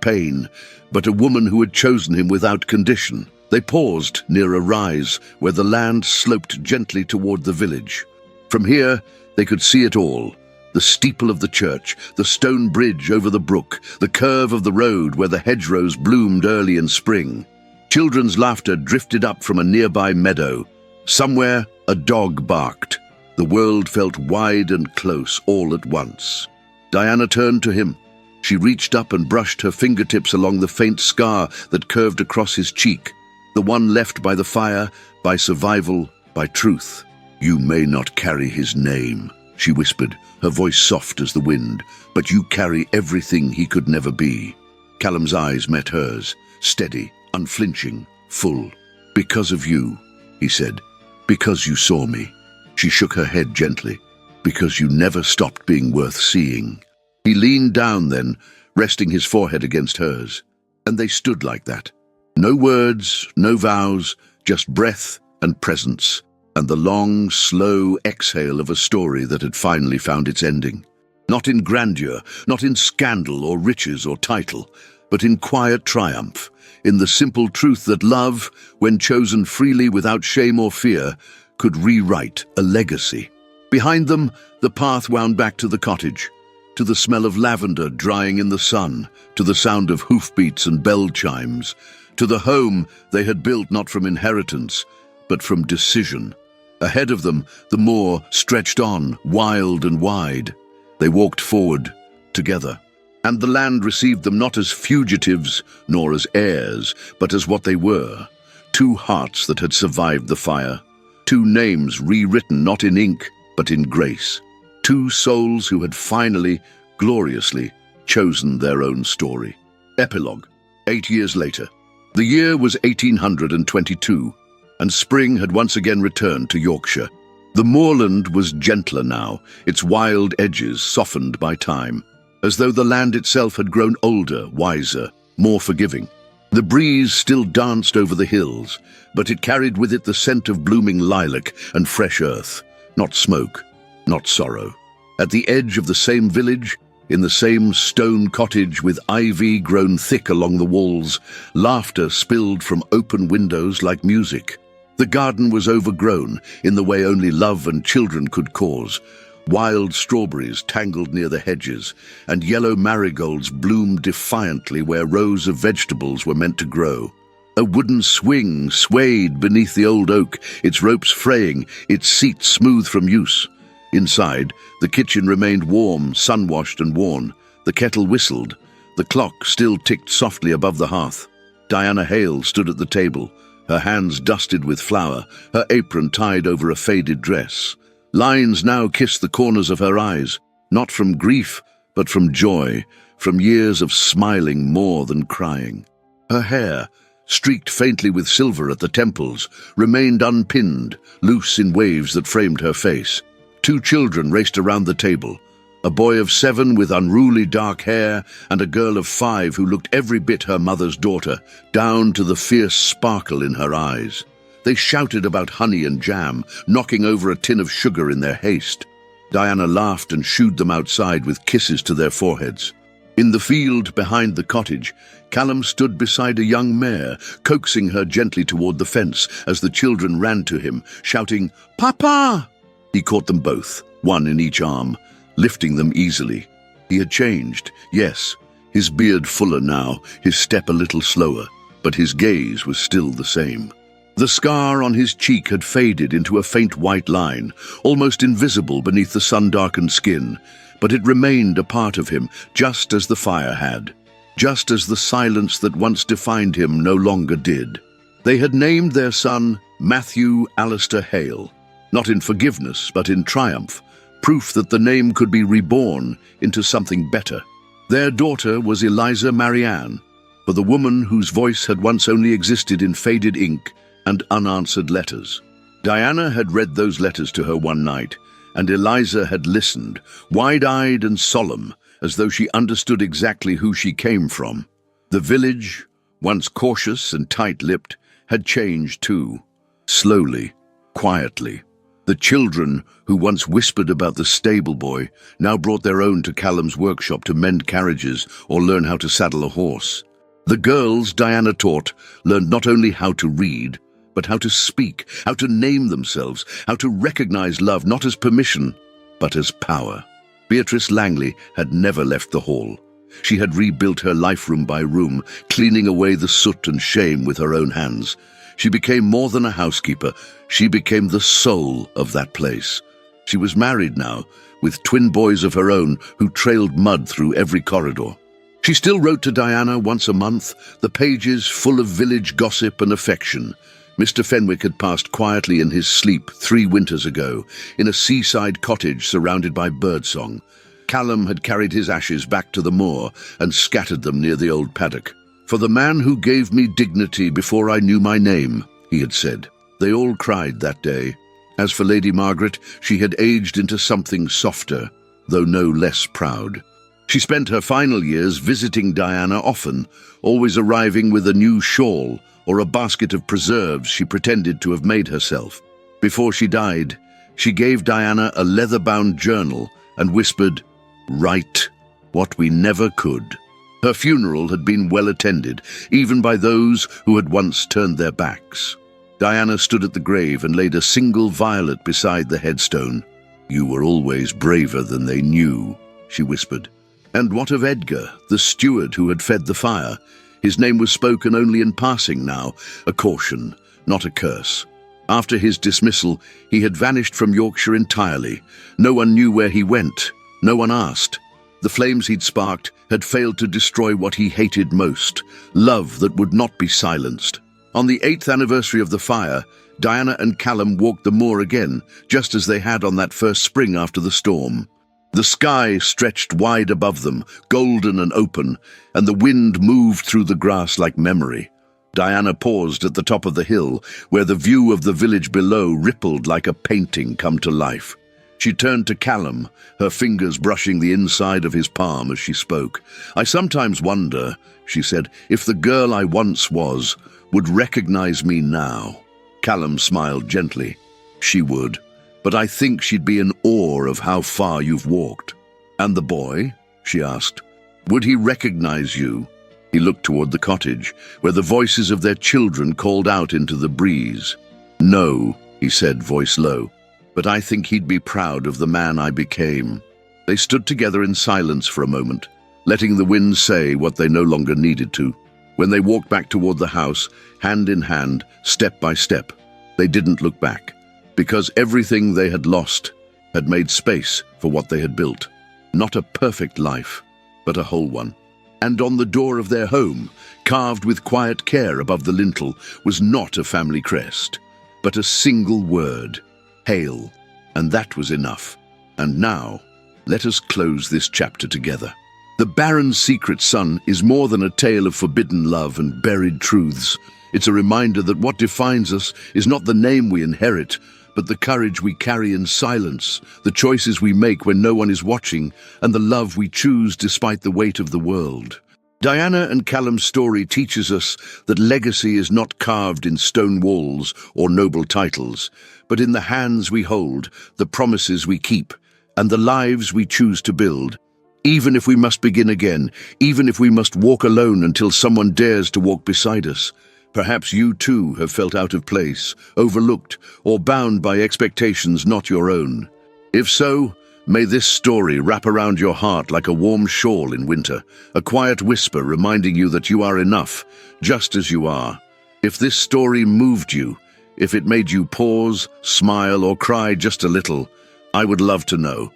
pain, but a woman who had chosen him without condition. They paused near a rise where the land sloped gently toward the village. From here, they could see it all. The steeple of the church, the stone bridge over the brook, the curve of the road where the hedgerows bloomed early in spring. Children's laughter drifted up from a nearby meadow. Somewhere, a dog barked. The world felt wide and close all at once. Diana turned to him. She reached up and brushed her fingertips along the faint scar that curved across his cheek, the one left by the fire, by survival, by truth. "You may not carry his name," she whispered, her voice soft as the wind, "but you carry everything he could never be." Callum's eyes met hers, steady, unflinching, full. "Because of you," he said. "Because you saw me." She shook her head gently. "Because you never stopped being worth seeing." He leaned down then, resting his forehead against hers. And they stood like that. No words, no vows, just breath and presence, and the long, slow exhale of a story that had finally found its ending. Not in grandeur, not in scandal or riches or title, but in quiet triumph, in the simple truth that love, when chosen freely without shame or fear, could rewrite a legacy. Behind them, the path wound back to the cottage, to the smell of lavender drying in the sun, to the sound of hoofbeats and bell chimes, to the home they had built not from inheritance, but from decision. Ahead of them, the moor stretched on, wild and wide. They walked forward, together, and the land received them not as fugitives nor as heirs, but as what they were, two hearts that had survived the fire, two names rewritten not in ink, but in grace, two souls who had finally, gloriously, chosen their own story. Epilogue. 8 years later. The year was 1822, and spring had once again returned to Yorkshire. The moorland was gentler now, its wild edges softened by time, as though the land itself had grown older, wiser, more forgiving. The breeze still danced over the hills, but it carried with it the scent of blooming lilac and fresh earth, not smoke, not sorrow. At the edge of the same village, in the same stone cottage with ivy grown thick along the walls, laughter spilled from open windows like music. The garden was overgrown in the way only love and children could cause. Wild strawberries tangled near the hedges, and yellow marigolds bloomed defiantly where rows of vegetables were meant to grow. A wooden swing swayed beneath the old oak, its ropes fraying, its seat smooth from use. Inside, the kitchen remained warm, sun-washed and worn. The kettle whistled. The clock still ticked softly above the hearth. Diana Hale stood at the table, her hands dusted with flour, her apron tied over a faded dress. Lines now kissed the corners of her eyes, not from grief, but from joy, from years of smiling more than crying. Her hair, streaked faintly with silver at the temples, remained unpinned, loose in waves that framed her face. 2 children raced around the table, a boy of 7 with unruly dark hair and a girl of 5 who looked every bit her mother's daughter, down to the fierce sparkle in her eyes. They shouted about honey and jam, knocking over a tin of sugar in their haste. Diana laughed and shooed them outside with kisses to their foreheads. In the field behind the cottage, Callum stood beside a young mare, coaxing her gently toward the fence as the children ran to him, shouting, "Papa!" He caught them both, one in each arm, lifting them easily. He had changed, yes, his beard fuller now, his step a little slower, but his gaze was still the same. The scar on his cheek had faded into a faint white line, almost invisible beneath the sun-darkened skin, but it remained a part of him, just as the fire had, just as the silence that once defined him no longer did. They had named their son Matthew Alistair Hale, not in forgiveness, but in triumph, proof that the name could be reborn into something better. Their daughter was Eliza Marianne, for the woman whose voice had once only existed in faded ink and unanswered letters. Diana had read those letters to her one night, and Eliza had listened, wide-eyed and solemn, as though she understood exactly who she came from. The village, once cautious and tight-lipped, had changed too, slowly, quietly. The children, who once whispered about the stable boy, now brought their own to Callum's workshop to mend carriages or learn how to saddle a horse. The girls Diana taught learned not only how to read, but how to speak, how to name themselves, how to recognize love not as permission, but as power. Beatrice Langley had never left the hall. She had rebuilt her life room by room, cleaning away the soot and shame with her own hands. She became more than a housekeeper. She became the soul of that place. She was married now, with twin boys of her own who trailed mud through every corridor. She still wrote to Diana once a month, the pages full of village gossip and affection. Mr. Fenwick had passed quietly in his sleep 3 winters ago, in a seaside cottage surrounded by birdsong. Callum had carried his ashes back to the moor and scattered them near the old paddock. "For the man who gave me dignity before I knew my name," he had said. They all cried that day. As for Lady Margaret, she had aged into something softer, though no less proud. She spent her final years visiting Diana often, always arriving with a new shawl or a basket of preserves she pretended to have made herself. Before she died, she gave Diana a leather-bound journal and whispered, "Write what we never could." Her funeral had been well attended, even by those who had once turned their backs. Diana stood at the grave and laid a single violet beside the headstone. "You were always braver than they knew," she whispered. And what of Edgar, the steward who had fed the fire? His name was spoken only in passing now, a caution, not a curse. After his dismissal, he had vanished from Yorkshire entirely. No one knew where he went. No one asked. The flames he'd sparked had failed to destroy what he hated most, love that would not be silenced. On the 8th anniversary of the fire, Diana and Callum walked the moor again, just as they had on that first spring after the storm. The sky stretched wide above them, golden and open, and the wind moved through the grass like memory. Diana paused at the top of the hill, where the view of the village below rippled like a painting come to life. She turned to Callum, her fingers brushing the inside of his palm as she spoke. "I sometimes wonder," she said, "if the girl I once was would recognize me now." Callum smiled gently. "She would. But I think she'd be in awe of how far you've walked." "And the boy?" she asked. "Would he recognize you?" He looked toward the cottage, where the voices of their children called out into the breeze. "No," he said, voice low, "but I think he'd be proud of the man I became." They stood together in silence for a moment, letting the wind say what they no longer needed to. When they walked back toward the house, hand in hand, step by step, they didn't look back. Because everything they had lost had made space for what they had built. Not a perfect life, but a whole one. And on the door of their home, carved with quiet care above the lintel, was not a family crest, but a single word, Hale. And that was enough. And now, let us close this chapter together. The Baron's Secret Son is more than a tale of forbidden love and buried truths. It's a reminder that what defines us is not the name we inherit, but the courage we carry in silence, the choices we make when no one is watching, and the love we choose despite the weight of the world. Diana and Callum's story teaches us that legacy is not carved in stone walls or noble titles, but in the hands we hold, the promises we keep, and the lives we choose to build. Even if we must begin again, even if we must walk alone until someone dares to walk beside us, perhaps you too have felt out of place, overlooked, or bound by expectations not your own. If so, may this story wrap around your heart like a warm shawl in winter, a quiet whisper reminding you that you are enough, just as you are. If this story moved you, if it made you pause, smile, or cry just a little, I would love to know.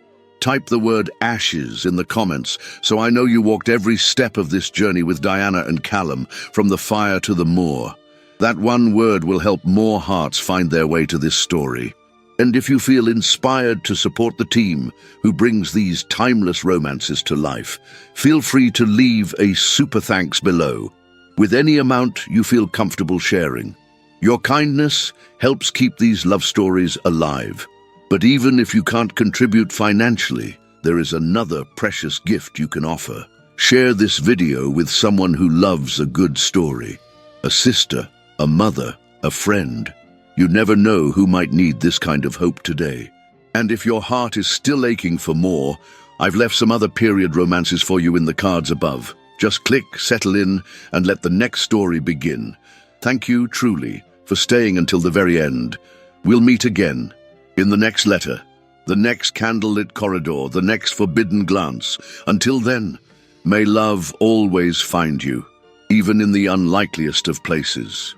type the word ashes in the comments so I know you walked every step of this journey with Diana and Callum, from the fire to the moor. That one word will help more hearts find their way to this story. And if you feel inspired to support the team who brings these timeless romances to life, feel free to leave a super thanks below, with any amount you feel comfortable sharing. Your kindness helps keep these love stories alive. But even if you can't contribute financially, there is another precious gift you can offer. Share this video with someone who loves a good story. A sister, a mother, a friend. You never know who might need this kind of hope today. And if your heart is still aching for more, I've left some other period romances for you in the cards above. Just click, settle in, and let the next story begin. Thank you, truly, for staying until the very end. We'll meet again, in the next letter, the next candlelit corridor, the next forbidden glance. Until then, may love always find you, even in the unlikeliest of places.